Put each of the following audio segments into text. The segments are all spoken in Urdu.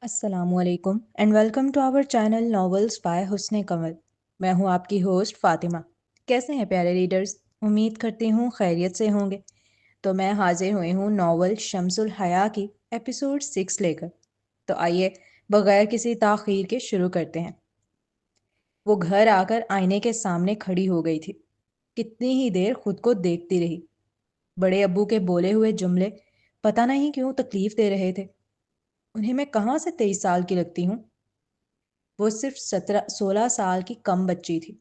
السلام علیکم and welcome to our channel novels by Hasan Kamal. میں ہوں آپ کی ہوسٹ فاطمہ. کیسے ہیں پیارے ریڈرز؟ امید کرتی ہوں خیریت سے ہوں گے. تو میں حاضر ہوئی ہوں ناول شمس الحیا کی ایپیسوڈ 6 لے کر. تو آئیے بغیر کسی تاخیر کے شروع کرتے ہیں. وہ گھر آ کر آئینے کے سامنے کھڑی ہو گئی تھی. کتنی ہی دیر خود کو دیکھتی رہی. بڑے ابو کے بولے ہوئے جملے پتہ نہیں کیوں تکلیف دے رہے تھے. انہیں میں کہاں سے 23 سال کی لگتی ہوں؟ وہ صرف 16 سال کی کم بچی تھی،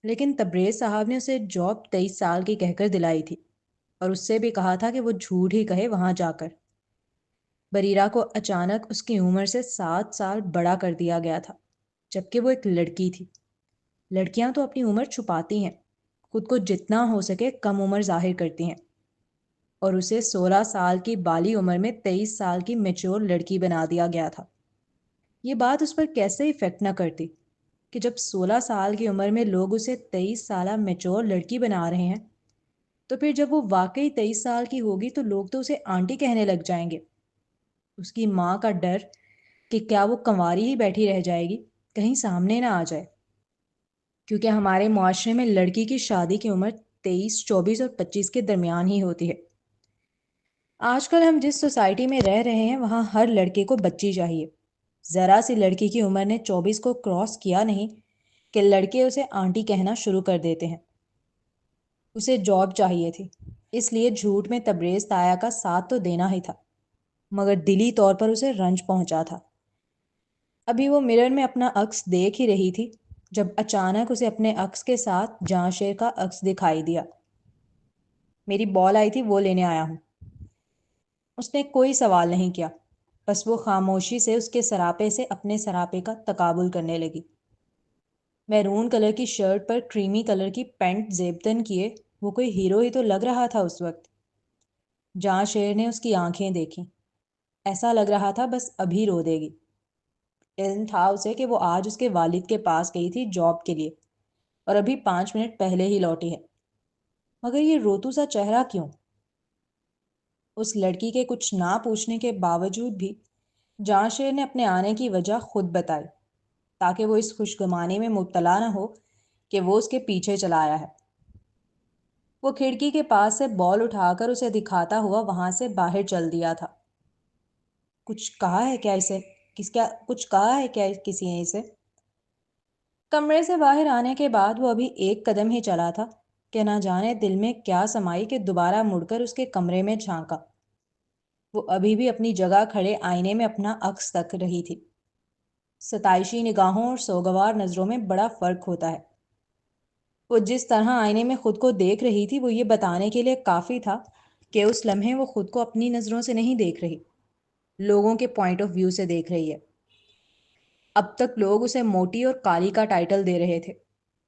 لیکن تبریز صاحب نے اسے جاب 23 سال کی کہہ کر دلائی تھی، اور اس سے بھی کہا تھا کہ وہ جھوٹ ہی کہے وہاں جا کر. بریرہ کو اچانک اس کی عمر سے 7 سال بڑا کر دیا گیا تھا، جبکہ وہ ایک لڑکی تھی. لڑکیاں تو اپنی عمر چھپاتی ہیں، خود کو جتنا ہو سکے کم عمر ظاہر کرتی ہیں، اور اسے 16 سال کی بالی عمر میں 23 سال کی میچور لڑکی بنا دیا گیا تھا. یہ بات اس پر کیسے افیکٹ نہ کرتی کہ جب 16 سال کی عمر میں لوگ اسے 23 سالہ میچور لڑکی بنا رہے ہیں، تو پھر جب وہ واقعی 23 سال کی ہوگی تو لوگ تو اسے آنٹی کہنے لگ جائیں گے. اس کی ماں کا ڈر کہ کیا وہ کنواری ہی بیٹھی رہ جائے گی، کہیں سامنے نہ آ جائے، کیونکہ ہمارے معاشرے میں لڑکی کی شادی کی عمر 23، 24 اور 25 کے درمیان ہی ہوتی ہے. آج کل ہم جس سوسائٹی میں رہ رہے ہیں وہاں ہر لڑکے کو بچی چاہیے. ذرا سی لڑکی کی عمر نے 24 کو کراس کیا نہیں کہ لڑکے اسے آنٹی کہنا شروع کر دیتے ہیں. اسے جاب چاہیے تھی، اس لیے جھوٹ میں تبریز تایا کا ساتھ تو دینا ہی تھا، مگر دلی طور پر اسے رنج پہنچا تھا. ابھی وہ مرر میں اپنا عکس دیکھ ہی رہی تھی جب اچانک اسے اپنے عکس کے ساتھ جہاں شیر کا عکس دکھائی دیا. میری بال آئی تھی، وہ لینے آیا ہوں. اس نے کوئی سوال نہیں کیا، بس وہ خاموشی سے اس کے سراپے سے اپنے سراپے کا تقابل کرنے لگی. میرون کلر کی شرٹ پر کریمی کلر کی پینٹ زیبتن کیے وہ کوئی ہیرو ہی تو لگ رہا تھا اس وقت. جہاں شیر نے اس کی آنکھیں دیکھیں، ایسا لگ رہا تھا بس ابھی رو دے گی. علم تھا اسے کہ وہ آج اس کے والد کے پاس گئی تھی جاب کے لیے، اور ابھی 5 منٹ پہلے ہی لوٹی ہے. مگر یہ روتو سا چہرہ کیوں؟ اس لڑکی کے کچھ نہ پوچھنے کے باوجود بھی جہاں شیر نے اپنے آنے کی وجہ خود بتائی، تاکہ وہ اس خوشگمانی میں مبتلا نہ ہو کہ وہ اس کے پیچھے چلا آیا ہے. وہ کھڑکی کے پاس سے بال اٹھا کر اسے دکھاتا ہوا وہاں سے باہر چل دیا تھا. کچھ کہا ہے کیا اسے؟ کچھ کہا ہے کیا کسی نے اسے؟ کمرے سے باہر آنے کے بعد وہ ابھی ایک قدم ہی چلا تھا کہ نہ جانے دل میں کیا سمائی کہ دوبارہ مڑ کر اس کے کمرے میں جھانکا. وہ ابھی بھی اپنی جگہ کھڑے آئینے میں اپنا عکس تک رہی تھی. ستائشی نگاہوں اور سوگوار نظروں میں بڑا فرق ہوتا ہے. وہ جس طرح آئینے میں خود کو دیکھ رہی تھی وہ یہ بتانے کے لیے کافی تھا کہ اس لمحے وہ خود کو اپنی نظروں سے نہیں دیکھ رہی، لوگوں کے پوائنٹ آف ویو سے دیکھ رہی ہے. اب تک لوگ اسے موٹی اور کالی کا ٹائٹل دے رہے تھے،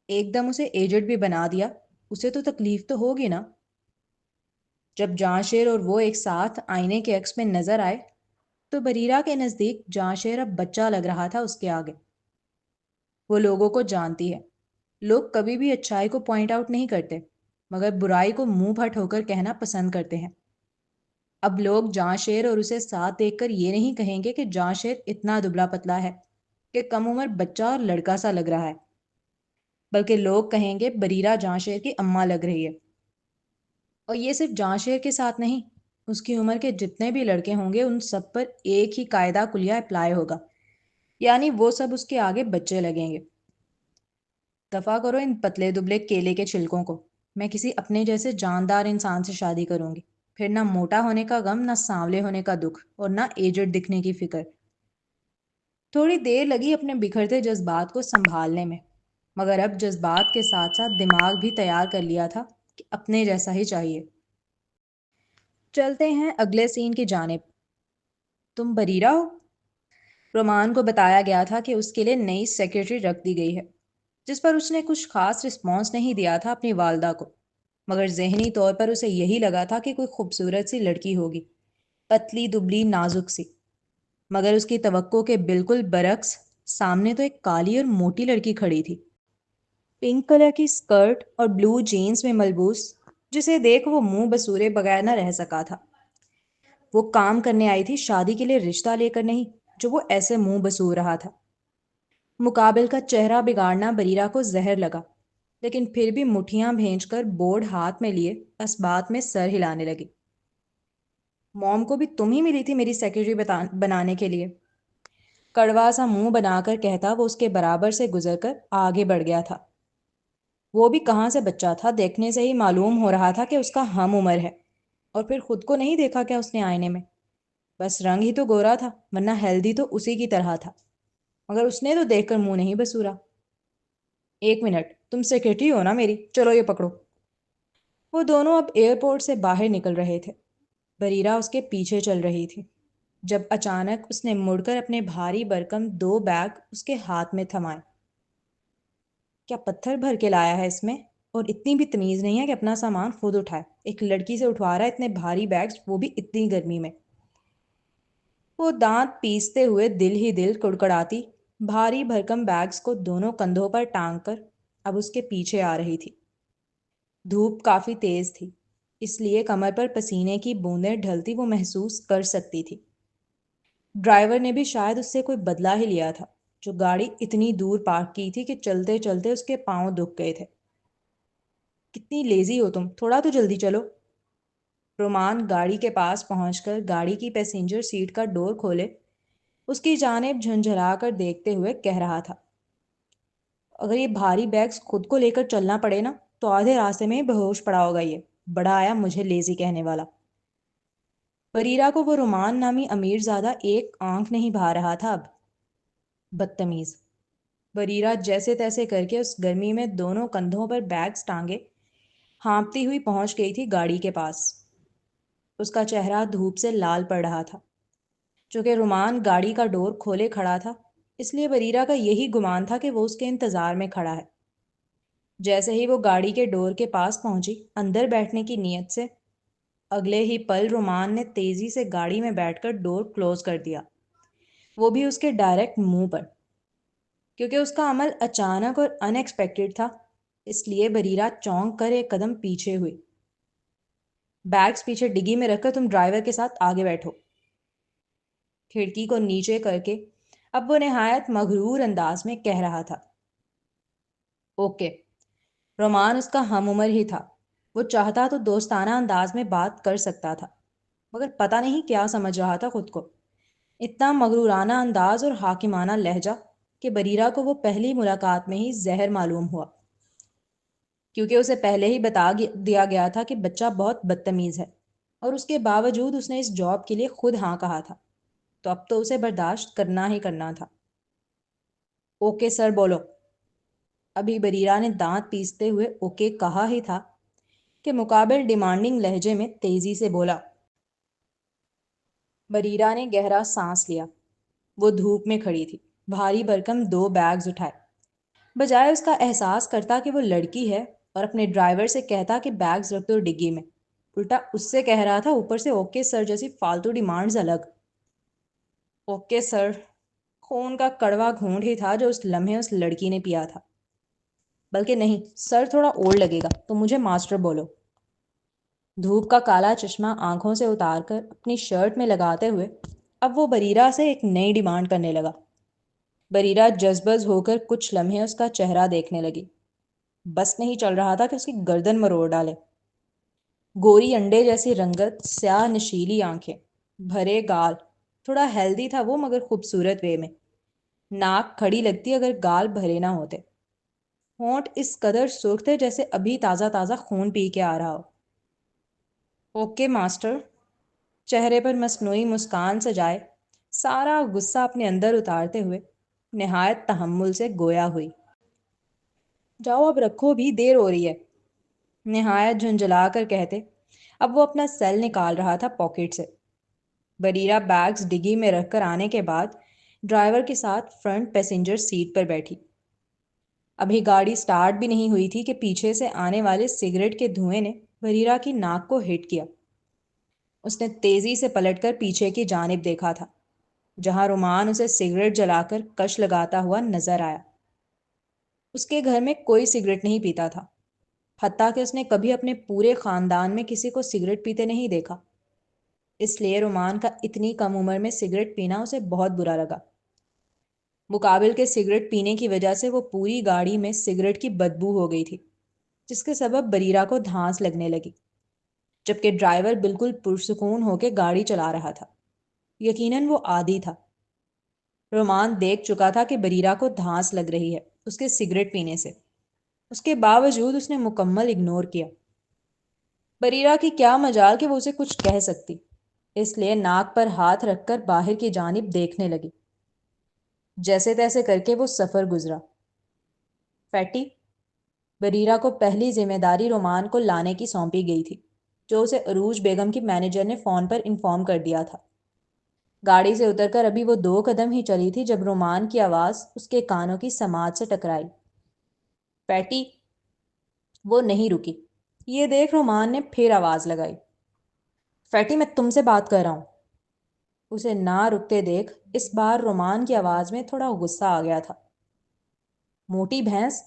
ایک دم اسے ایجنٹ بھی بنا دیا. اسے تو تکلیف تو ہوگی نا. جب جہاں شیر اور وہ ایک ساتھ آئینے کے عکس میں نظر آئے تو بریرہ کے نزدیک جہاں شیر اب بچہ لگ رہا تھا اس کے آگے. وہ لوگوں کو جانتی ہے، لوگ کبھی بھی اچھائی کو پوائنٹ آؤٹ نہیں کرتے، مگر برائی کو منہ پھٹ ہو کر کہنا پسند کرتے ہیں. اب لوگ جہاں شیر اور اسے ساتھ دیکھ کر یہ نہیں کہیں گے کہ جہاں شیر اتنا دبلا پتلا ہے کہ کم عمر بچہ اور لڑکا سا لگ رہا ہے، بلکہ لوگ کہیں گے بریرہ جہاں شیر کی اماں لگ رہی ہے. اور یہ صرف جہاں شیر کے ساتھ نہیں، اس کی عمر کے جتنے بھی لڑکے ہوں گے ان سب پر ایک ہی قاعدہ کلیہ اپلائی ہوگا، یعنی وہ سب اس کے آگے بچے لگیں گے. دفع کرو ان پتلے دبلے کیلے کے چھلکوں کو. میں کسی اپنے جیسے جاندار انسان سے شادی کروں گی، پھر نہ موٹا ہونے کا غم، نہ سانولے ہونے کا دکھ، اور نہ ایجڈ دکھنے کی فکر. تھوڑی دیر لگی اپنے بکھرتے جذبات کو سنبھالنے میں، مگر اب جذبات کے ساتھ ساتھ دماغ بھی تیار کر لیا تھا کہ اپنے جیسا ہی چاہیے. چلتے ہیں اگلے سین کی جانب. تم بریرہ ہو؟ رومان کو بتایا گیا تھا کہ اس کے لیے نئی سیکرٹری رکھ دی گئی ہے، جس پر اس نے کچھ خاص رسپانس نہیں دیا تھا اپنی والدہ کو، مگر ذہنی طور پر اسے یہی لگا تھا کہ کوئی خوبصورت سی لڑکی ہوگی، پتلی دبلی نازک سی. مگر اس کی توقع کے بالکل برعکس سامنے تو ایک کالی اور موٹی لڑکی کھڑی تھی، پنک کلر کی اسکرٹ اور بلو جینز میں ملبوس، جسے دیکھ وہ منہ بسورے بغیر نہ رہ سکا تھا. وہ کام کرنے آئی تھی، شادی کے لیے رشتہ لے کر نہیں. جو وہ ایسے منہ بسور رہا تھا۔ مقابل کا چہرہ بگاڑنا بریرہ کو زہر لگا، لیکن پھر بھی مٹھیاں بھینج کر بورڈ ہاتھ میں لیے اسبات میں سر ہلانے لگی۔ موم کو بھی تم ہی ملی تھی میری سیکرٹری بنانے کے لیے، کڑوا سا منہ بنا کر کہتا وہ اس کے برابر سے گزر کر آگے بڑھ گیا تھا۔ وہ بھی کہاں سے بچہ تھا، دیکھنے سے ہی معلوم ہو رہا تھا کہ اس کا ہم عمر ہے۔ اور پھر خود کو نہیں دیکھا کیا اس نے آئینے میں؟ بس رنگ ہی تو گورا تھا، ورنہ ہیلدی تو اسی کی طرح تھا، مگر اس نے تو دیکھ کر منہ نہیں بسورا۔ ایک منٹ، تم سیکرٹری ہو نا میری، چلو یہ پکڑو۔ وہ دونوں اب ایئرپورٹ سے باہر نکل رہے تھے، بریرہ اس کے پیچھے چل رہی تھی، جب اچانک اس نے مڑ کر اپنے بھاری برکم 2 بیگ اس کے ہاتھ میں تھمائے۔ کیا پتھر بھر کے لایا ہے اس میں؟ اور اتنی بھی تمیز نہیں ہے کہ اپنا سامان خود اٹھائے، ایک لڑکی سے اٹھوا رہا ہے اتنے بھاری بیگز، وہ بھی اتنی گرمی میں۔ وہ دانت پیستے ہوئے دل ہی دل کڑکڑاتی بھاری بھرکم بیگز کو دونوں کندھوں پر ٹانگ کر اب اس کے پیچھے آ رہی تھی۔ دھوپ کافی تیز تھی، اس لیے کمر پر پسینے کی بوندیں ڈھلتی وہ محسوس کر سکتی تھی۔ ڈرائیور نے بھی شاید اس سے کوئی بدلہ ہی لیا تھا، جو گاڑی اتنی دور پارک کی تھی کہ چلتے چلتے اس کے پاؤں دکھ گئے تھے۔ کتنی لیزی ہو تم، تھوڑا تو جلدی چلو۔ رومان گاڑی کے پاس پہنچ کر گاڑی کی پیسنجر سیٹ کا ڈور کھولے اس کی جانب جھنجھلا کر دیکھتے ہوئے کہہ رہا تھا، اگر یہ بھاری بیگز خود کو لے کر چلنا پڑے نا تو آدھے راستے میں ہی بے ہوش پڑا ہوگا۔ یہ بڑا آیا مجھے لیزی کہنے والا۔ بریرہ کو وہ رومان نامی امیر زادہ ایک آنکھ نہیں بھا رہا تھا اب۔ بدتمیز۔ بریرہ جیسے تیسے کر کے اس گرمی میں دونوں کندھوں پر بیگز ٹانگے ہانپتی ہوئی پہنچ گئی تھی گاڑی کے پاس۔ اس کا چہرہ دھوپ سے لال پڑ رہا تھا۔ چونکہ رومان گاڑی کا ڈور کھولے کھڑا تھا، اس لیے بریرہ کا یہی گمان تھا کہ وہ اس کے انتظار میں کھڑا ہے۔ جیسے ہی وہ گاڑی کے ڈور کے پاس پہنچی اندر بیٹھنے کی نیت سے، اگلے ہی پل رومان نے تیزی سے گاڑی میں بیٹھ کر ڈور کلوز کر دیا، وہ بھی اس کے ڈائریکٹ منہ پر۔ کیونکہ اس کا عمل اچانک اور ان ایکسپیکٹڈ تھا، اس لیے بریرہ چونک کر ایک قدم پیچھے ہوئی۔ بیگز پیچھے ڈگی میں رکھ کر تم ڈرائیور کے ساتھ آگے بیٹھو۔ کھڑکی کو نیچے کر کے اب وہ نہایت مغرور انداز میں کہہ رہا تھا۔ اوکے۔ رومان اس کا ہم عمر ہی تھا، وہ چاہتا تو دوستانہ انداز میں بات کر سکتا تھا، مگر پتہ نہیں کیا سمجھ رہا تھا خود کو۔ اتنا مغرورانہ انداز اور حاکمانہ لہجہ کہ بریرہ کو وہ پہلی ملاقات میں ہی زہر معلوم ہوا، کیونکہ اسے پہلے ہی بتا دیا گیا تھا کہ بچہ بہت بدتمیز ہے، اور اس کے باوجود اس نے اس جاب کے لیے خود ہاں کہا تھا، تو اب تو اسے برداشت کرنا ہی کرنا تھا۔ اوکے سر بولو۔ ابھی بریرہ نے دانت پیستے ہوئے اوکے کہا ہی تھا کہ مقابل ڈیمانڈنگ لہجے میں تیزی سے بولا۔ بریرہ نے گہرا سانس لیا۔ وہ دھوپ میں کھڑی تھی، بھاری بھرکم 2 بیگز اٹھائے۔ بجائے اس کا احساس کرتا کہ وہ لڑکی ہے اور اپنے ڈرائیور سے کہتا کہ بیگز رکھ دو ڈگی میں، الٹا اس سے کہہ رہا تھا اوپر سے اوکے سر جیسی فالتو ڈیمانڈز الگ۔ اوکے سر خون کا کڑوا گھونٹ ہی تھا جو اس لمحے اس لڑکی نے پیا تھا۔ بلکہ نہیں، سر تھوڑا اور لگے گا، تو مجھے ماسٹر بولو۔ دھوپ کا کالا چشمہ آنکھوں سے اتار کر اپنی شرٹ میں لگاتے ہوئے اب وہ بریرہ سے ایک نئی ڈیمانڈ کرنے لگا۔ بریرہ جذبز ہو کر کچھ لمحے اس کا چہرہ دیکھنے لگی، بس نہیں چل رہا تھا کہ اس کی گردن مروڑ ڈالے۔ گوری انڈے جیسی رنگت، سیاہ نشیلی آنکھیں، بھرے گال، تھوڑا ہیلدی تھا وہ مگر خوبصورت وے میں۔ ناک کھڑی لگتی اگر گال بھرے نہ ہوتے۔ ہونٹ اس قدر سرخ تھے جیسے ابھی تازہ تازہ خون پی کے آ رہا ہو۔ اوکے ماسٹر، چہرے پر مصنوعی مسکان سجائے، سارا غصہ اپنے اندر اتارتے ہوئے نہایت تحمل سے گویا ہوئی۔ جاؤ اب رکھو بھی، دیر ہو رہی ہے، نہایت جھنجھلا کر کہتے اب وہ اپنا سیل نکال رہا تھا پاکٹ سے۔ بریرہ بیگز ڈگی میں رکھ کر آنے کے بعد ڈرائیور کے ساتھ فرنٹ پیسنجر سیٹ پر بیٹھی۔ ابھی گاڑی سٹارٹ بھی نہیں ہوئی تھی کہ پیچھے سے آنے والے سگریٹ کے دھوئیں نے بریرہ کی ناک کو ہٹ کیا۔ اس نے تیزی سے پلٹ کر پیچھے کی جانب دیکھا تھا، جہاں رومان اسے سگریٹ جلا کر کش لگاتا ہوا نظر آیا۔ اس کے گھر میں کوئی سگریٹ نہیں پیتا تھا، حتیٰ کہ اس نے کبھی اپنے پورے خاندان میں کسی کو سگریٹ پیتے نہیں دیکھا۔ اس لیے رومان کا اتنی کم عمر میں سگریٹ پینا اسے بہت برا لگا۔ مقابل کے سگریٹ پینے کی وجہ سے وہ پوری گاڑی میں سگریٹ کی بدبو ہو گئی تھی، جس کے سبب بریرہ کو دھانس لگنے لگی، جبکہ ڈرائیور بالکل پرسکون ہو کے گاڑی چلا رہا تھا۔ یقیناً وہ عادی تھا۔ رومان دیکھ چکا تھا کہ بریرہ کو دھانس لگ رہی ہے اس کے سگریٹ پینے سے، اس کے باوجود اس نے مکمل اگنور کیا۔ بریرہ کی کیا مجال کہ وہ اسے کچھ کہہ سکتی، اس لیے ناک پر ہاتھ رکھ کر باہر کی جانب دیکھنے لگی۔ جیسے تیسے کر کے وہ سفر گزرا۔ فیٹی، بریرہ کو پہلی ذمہ داری رومان کو لانے کی سونپی گئی تھی، جو اسے عروج بیگم کی مینیجر نے فون پر انفارم کر دیا تھا۔ گاڑی سے اتر کر ابھی وہ 2 قدم ہی چلی تھی جب رومان کی آواز اس کے کانوں کی سماعت سے ٹکرائی۔ پیٹی! وہ نہیں رکی۔ یہ دیکھ رومان نے پھر آواز لگائی، فیٹی میں تم سے بات کر رہا ہوں۔ اسے نہ رکتے دیکھ اس بار رومان کی آواز میں تھوڑا غصہ آ گیا تھا۔ موٹی بھینس!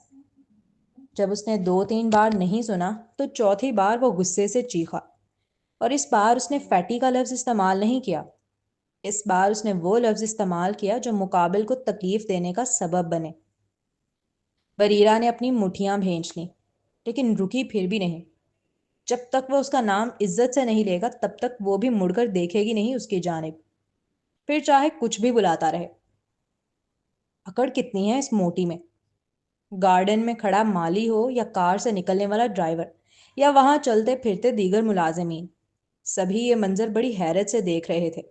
جب اس نے 2-3 بار نہیں سنا تو چوتھی بار وہ غصے سے چیخا، اور اس بار اس نے فیٹی کا لفظ استعمال نہیں کیا۔ اس بار اس نے وہ لفظ استعمال کیا جو مقابل کو تکلیف دینے کا سبب بنے۔ بریرہ نے اپنی مٹھیاں بھینچ لیں، لیکن رکی پھر بھی نہیں۔ جب تک وہ اس کا نام عزت سے نہیں لے گا تب تک وہ بھی مڑ کر دیکھے گی نہیں اس کی جانب، پھر چاہے کچھ بھی بلاتا رہے۔ اکڑ کتنی ہے اس موٹی میں! گارڈن میں کھڑا مالی ہو یا کار سے نکلنے والا ڈرائیور یا وہاں چلتے پھرتے دیگر ملازمین، سبھی یہ منظر بڑی حیرت سے دیکھ رہے تھے۔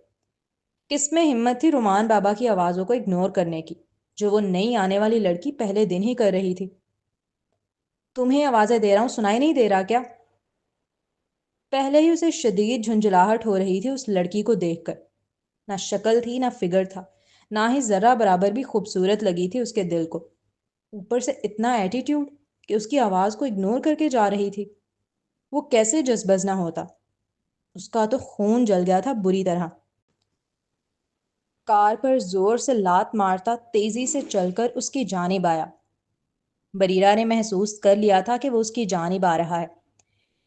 کس میں ہمت تھی رومان بابا کی آوازوں کو اگنور کرنے کی، جو وہ نئی آنے والی لڑکی پہلے دن ہی کر رہی تھی؟ تمہیں آوازیں دے رہا ہوں، سنائی نہیں دے رہا کیا؟ پہلے ہی اسے شدید جھنجھلاہٹ ہو رہی تھی اس لڑکی کو دیکھ کر۔ نہ شکل تھی نہ فگر تھا، نہ ہی ذرہ برابر بھی خوبصورت لگی تھی اس کے دل کو۔ اوپر سے اتنا ایٹیٹیوڈ کہ اس کی آواز کو اگنور کر کے جا رہی تھی۔ وہ کیسے جذبز نہ ہوتا؟ اس کا تو خون جل گیا تھا بری طرح۔ کار پر زور سے لات مارتا تیزی سے چل کر اس کی جانب آیا۔ بریرہ نے محسوس کر لیا تھا کہ وہ اس کی جانب آ رہا ہے،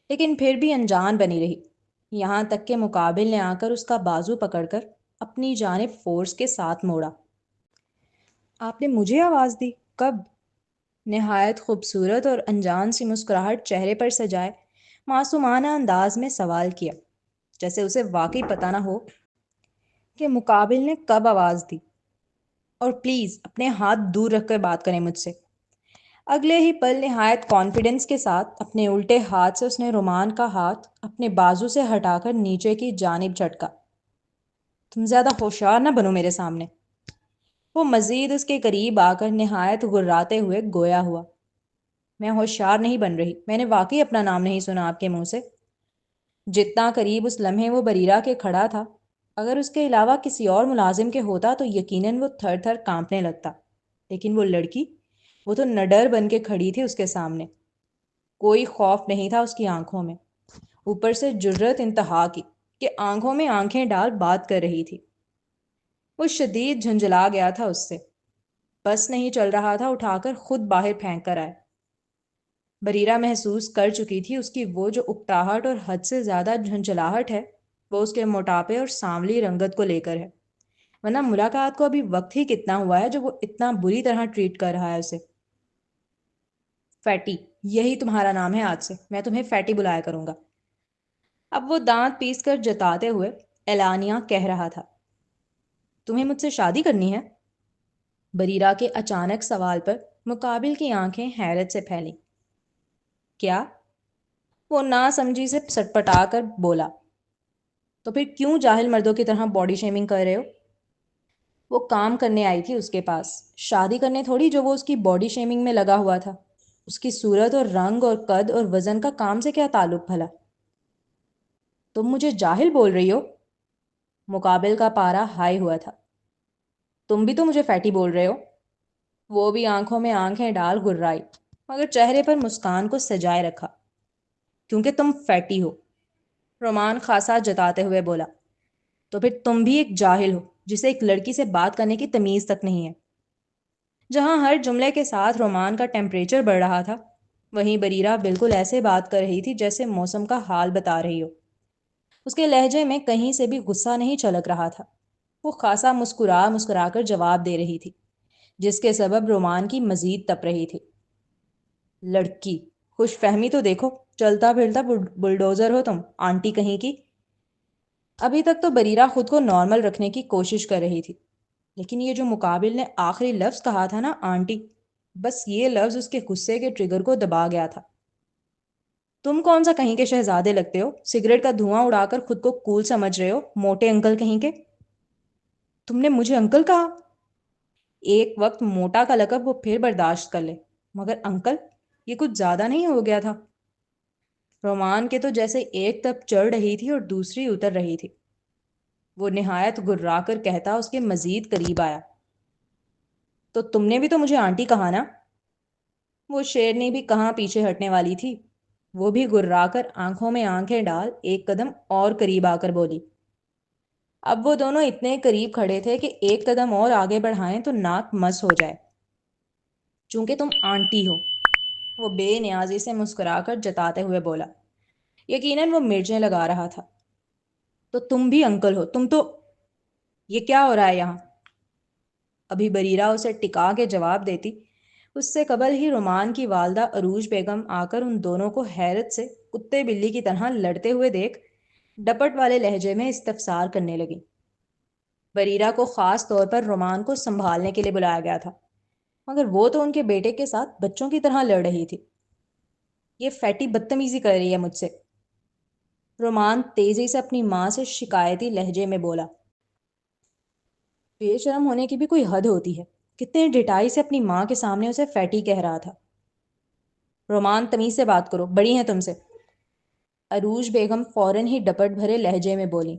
لیکن پھر بھی انجان بنی رہی، یہاں تک کہ مقابل نے آ کر اس کا بازو پکڑ کر اپنی جانب فورس کے ساتھ موڑا۔ آپ نے مجھے آواز دی؟ کب؟ نہایت خوبصورت اور انجان سی مسکراہٹ چہرے پر سجائے معصومانہ انداز میں سوال کیا، جیسے اسے واقعی پتہ نہ ہو کہ مقابل نے کب آواز دی۔ اور پلیز اپنے ہاتھ دور رکھ کر بات کریں مجھ سے۔ اگلے ہی پل نہایت کانفیڈنس کے ساتھ اپنے الٹے ہاتھ سے اس نے رومان کا ہاتھ اپنے بازو سے ہٹا کر نیچے کی جانب جھٹکا۔ تم زیادہ ہوشیار نہ بنو میرے سامنے۔ وہ مزید اس کے قریب آ کر نہایت غراتے ہوئے گویا ہوا۔ میں ہوشیار نہیں بن رہی، میں نے واقعی اپنا نام نہیں سنا آپ کے منہ سے۔ جتنا قریب اس لمحے وہ بریرہ کے کھڑا تھا، اگر اس کے علاوہ کسی اور ملازم کے ہوتا تو یقیناً وہ تھر تھر کانپنے لگتا، لیکن وہ لڑکی، وہ تو نڈر بن کے کھڑی تھی اس کے سامنے۔ کوئی خوف نہیں تھا اس کی آنکھوں میں، اوپر سے جرت انتہا کی کہ آنکھوں میں آنکھیں ڈال بات کر رہی تھی۔ وہ شدید جھنجھلا گیا تھا اس سے، بس نہیں چل رہا تھا اٹھا کر خود باہر پھینک کر آئے۔ بریرہ محسوس کر چکی تھی اس کی وہ جو اکتاہٹ اور حد سے زیادہ جھنجھلاہٹ ہے، وہ اس کے موٹاپے اور سانولی رنگت کو لے کر ہے، ورنہ ملاقات کو ابھی وقت ہی کتنا ہوا ہے جو وہ اتنا بری طرح ٹریٹ کر رہا ہے اسے۔ فیٹی، یہی تمہارا نام ہے آج سے، میں تمہیں فیٹی بلایا کروں گا۔ اب وہ دانت پیس کر جتاتے ہوئے اعلانیہ کہہ رہا تھا۔ تمہیں مجھ سے شادی کرنی ہے؟ بریرہ کے اچانک سوال پر مقابل کی آنکھیں حیرت سے پھیلیں۔ کیا؟ وہ نا سمجھی سے سٹپٹا کر بولا۔ تو پھر کیوں جاہل مردوں کی طرح باڈی شیمنگ کر رہے ہو؟ وہ کام کرنے آئی تھی اس کے پاس، شادی کرنے تھوڑی جو وہ اس کی باڈی شیمنگ میں لگا ہوا تھا۔ اس کی صورت اور رنگ اور قد اور وزن کا کام سے کیا تعلق بھلا؟ تم مجھے جاہل بول رہی ہو؟ مقابل کا پارا ہائی ہوا تھا۔ تم بھی تو مجھے فیٹی بول رہے ہو؟ وہ بھی آنکھوں میں آنکھیں ڈال گررائی، مگر چہرے پر مسکان کو سجائے رکھا۔ کیونکہ تم فیٹی ہو، رومان خاصا جتاتے ہوئے بولا۔ تو پھر تم بھی ایک جاہل ہو جسے ایک لڑکی سے بات کرنے کی تمیز تک نہیں ہے۔ جہاں ہر جملے کے ساتھ رومان کا ٹیمپریچر بڑھ رہا تھا، وہیں بریرہ بالکل ایسے بات کر رہی تھی جیسے موسم کا حال بتا رہی ہو۔ اس کے لہجے میں کہیں سے بھی غصہ نہیں چھلک رہا تھا. وہ خاصا مسکرا مسکرا کر جواب دے رہی تھی، جس کے سبب رومان کی مزید تپ رہی تھی. لڑکی، خوش فہمی تو دیکھو، چلتا پھرتا بلڈوزر ہو تم، آنٹی کہیں کی. ابھی تک تو بریرہ خود کو نارمل رکھنے کی کوشش کر رہی تھی، لیکن یہ جو مقابل نے آخری لفظ کہا تھا نا، آنٹی، بس یہ لفظ اس کے غصے کے ٹریگر کو دبا گیا تھا. تم کون سا کہیں کے شہزادے لگتے ہو؟ سگریٹ کا دھواں اڑا کر خود کو کول سمجھ رہے ہو، موٹے انکل کہیں کے. تم نے مجھے انکل کہا؟ ایک وقت موٹا کا لقب وہ پھر برداشت کر لے، مگر انکل، یہ کچھ زیادہ نہیں ہو گیا تھا؟ رومان کے تو جیسے ایک طرف چڑھ رہی تھی اور دوسری اتر رہی تھی. وہ نہایت گررا کر کہتا اس کے مزید قریب آیا، تو تم نے بھی تو مجھے آنٹی کہا نا؟ وہ شیرنی بھی کہاں پیچھے ہٹنے والی تھی. وہ بھی گررا کر آنکھوں میں آنکھیں ڈال ایک قدم اور قریب آ کر بولی. اب وہ دونوں اتنے قریب کھڑے تھے کہ ایک قدم اور آگے بڑھائیں تو ناک مس ہو جائے. چونکہ تم آنٹی ہو، وہ بے نیازی سے مسکرا کر جتاتے ہوئے بولا. یقیناً وہ مرچیں لگا رہا تھا. تو تم بھی انکل ہو، تم تو. یہ کیا ہو رہا ہے یہاں؟ ابھی بریرہ اسے ٹکا کے جواب دیتی، اس سے قبل ہی رومان کی والدہ عروج بیگم آ کر ان دونوں کو حیرت سے کتے بلی کی طرح لڑتے ہوئے دیکھ ڈپٹ والے لہجے میں استفسار کرنے لگی. بریرہ کو خاص طور پر رومان کو سنبھالنے کے لیے بلایا گیا تھا، مگر وہ تو ان کے بیٹے کے ساتھ بچوں کی طرح لڑ رہی تھی. یہ فیٹی بدتمیزی کر رہی ہے مجھ سے، رومان تیزی سے اپنی ماں سے شکایتی لہجے میں بولا. بے شرم ہونے کی بھی کوئی حد ہوتی ہے. کتنے ڈٹائی سے اپنی ماں کے سامنے اسے فیٹی کہہ رہا تھا. رومان، تمیز سے بات کرو، بڑی ہیں تم سے. عروج بیگم فوراً ہی ڈپٹ بھرے لہجے میں بولی.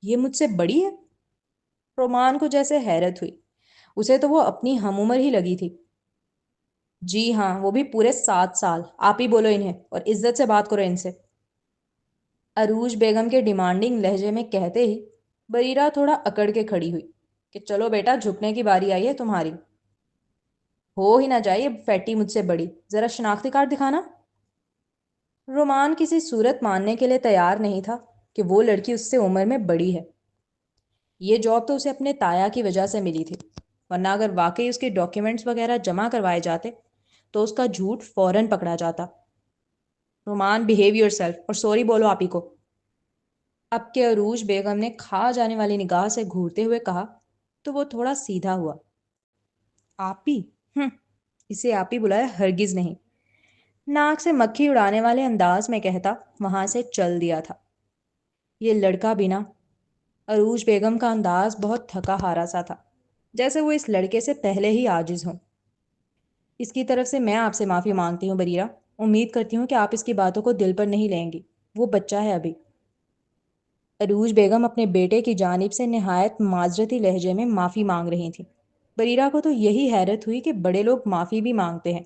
یہ مجھ سے بڑی ہے؟ رومان کو جیسے حیرت ہوئی. اسے تو وہ اپنی ہم عمر ہی لگی تھی. جی ہاں، وہ بھی پورے 7 سال. آپ ہی بولو انہیں، اور عزت سے بات کرو ان سے. عروج بیگم کے ڈیمانڈنگ لہجے میں کہتے ہی بریرہ تھوڑا اکڑ کے کھڑی ہوئی کہ چلو بیٹا، جھکنے کی باری آئی ہے تمہاری. ہو ہی نہ جائے فیٹی مجھ سے بڑی، ذرا شناختی کارڈ دکھانا. رومان کسی صورت ماننے کے لیے تیار نہیں تھا کہ وہ لڑکی اس سے عمر میں بڑی ہے. یہ جاب تو اسے اپنے تایا کی وجہ سے ملی تھی، ورنہ اگر واقعی اس کے ڈاکیومنٹس وغیرہ جمع کروائے جاتے تو اس کا جھوٹ فوراً پکڑا جاتا. رومان، بہیو یور سیلف، اور سوری بولو آپ ہی کو. اب کہ عروج بیگم نے کھا جانے والی نگاہ سے گھورتے ہوئے کہا تو وہ تھوڑا سیدھا ہوا. آپ ہی؟ اسے آپ ہی بلایا ہرگز نہیں. ناک سے مکھی اڑانے والے انداز میں کہتا وہاں سے چل دیا تھا. یہ لڑکا بھی نا. عروج بیگم کا انداز بہت تھکا ہارا سا تھا، جیسے وہ اس لڑکے سے پہلے ہی عاجز ہوں. اس کی طرف سے میں آپ سے معافی مانگتی ہوں بریرہ. امید کرتی ہوں کہ آپ اس کی باتوں کو دل پر نہیں لیں گی. وہ بچہ ہے ابھی. عروج بیگم اپنے بیٹے کی جانب سے نہایت معذرتی لہجے میں معافی مانگ رہی تھیں. بریرہ کو تو یہی حیرت ہوئی کہ بڑے لوگ معافی بھی مانگتے ہیں،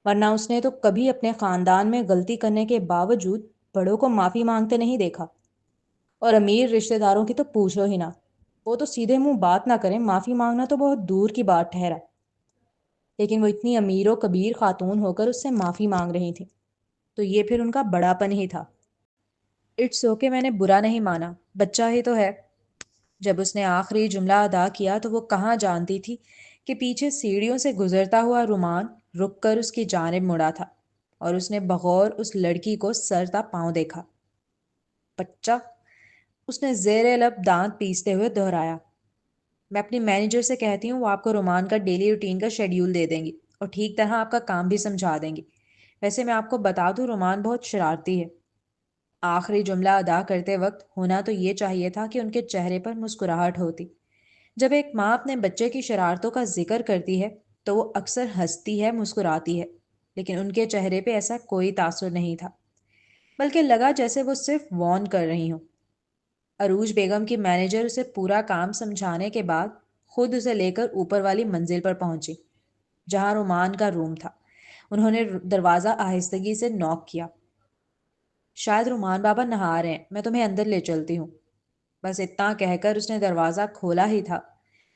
ورنہ اس نے تو کبھی اپنے خاندان میں غلطی کرنے کے باوجود بڑوں کو معافی مانگتے نہیں دیکھا. اور امیر رشتہ داروں کی تو پوچھو ہی نہ. وہ تو سیدھے منہ بات نہ کریں، معافی مانگنا تو بہت دور کی بات ٹھہرا. لیکن وہ اتنی امیر و کبیر خاتون ہو کر اس سے معافی مانگ رہی تھی، تو یہ پھر ان کا بڑا پن ہی تھا. اٹس اوکے، میں نے برا نہیں مانا، بچہ ہی تو ہے. جب اس نے آخری جملہ ادا کیا تو وہ کہاں جانتی تھی کہ پیچھے سیڑھیوں سے گزرتا ہوا رومان رک کر اس کی جانب مڑا تھا، اور اس نے بغور اس لڑکی کو سر تا پاؤں دیکھا. بچہ، اس نے زیر لب دانت پیستے ہوئے دہرایا. میں اپنی مینیجر سے کہتی ہوں، وہ آپ کو رومان کا ڈیلی روٹین کا شیڈیول دے دیں گی اور ٹھیک طرح آپ کا کام بھی سمجھا دیں گی. ویسے میں آپ کو بتا دوں، رومان بہت شرارتی ہے. آخری جملہ ادا کرتے وقت ہونا تو یہ چاہیے تھا کہ ان کے چہرے پر مسکراہٹ ہوتی. جب ایک ماں اپنے بچے کی شرارتوں کا ذکر کرتی ہے تو وہ اکثر ہنستی ہے، مسکراتی ہے، لیکن ان کے چہرے پہ ایسا کوئی تاثر نہیں تھا، بلکہ لگا جیسے وہ صرف وارن کر رہی ہوں. عروج بیگم کی مینیجر اسے پورا کام سمجھانے کے بعد خود اسے لے کر اوپر والی منزل پر پہنچی، جہاں رومان کا روم تھا. انہوں نے دروازہ آہستگی سے نوک کیا. شاید رومان بابا نہا رہے ہیں، میں تمہیں اندر لے چلتی ہوں. بس اتنا کہہ کر اس نے دروازہ کھولا ہی تھا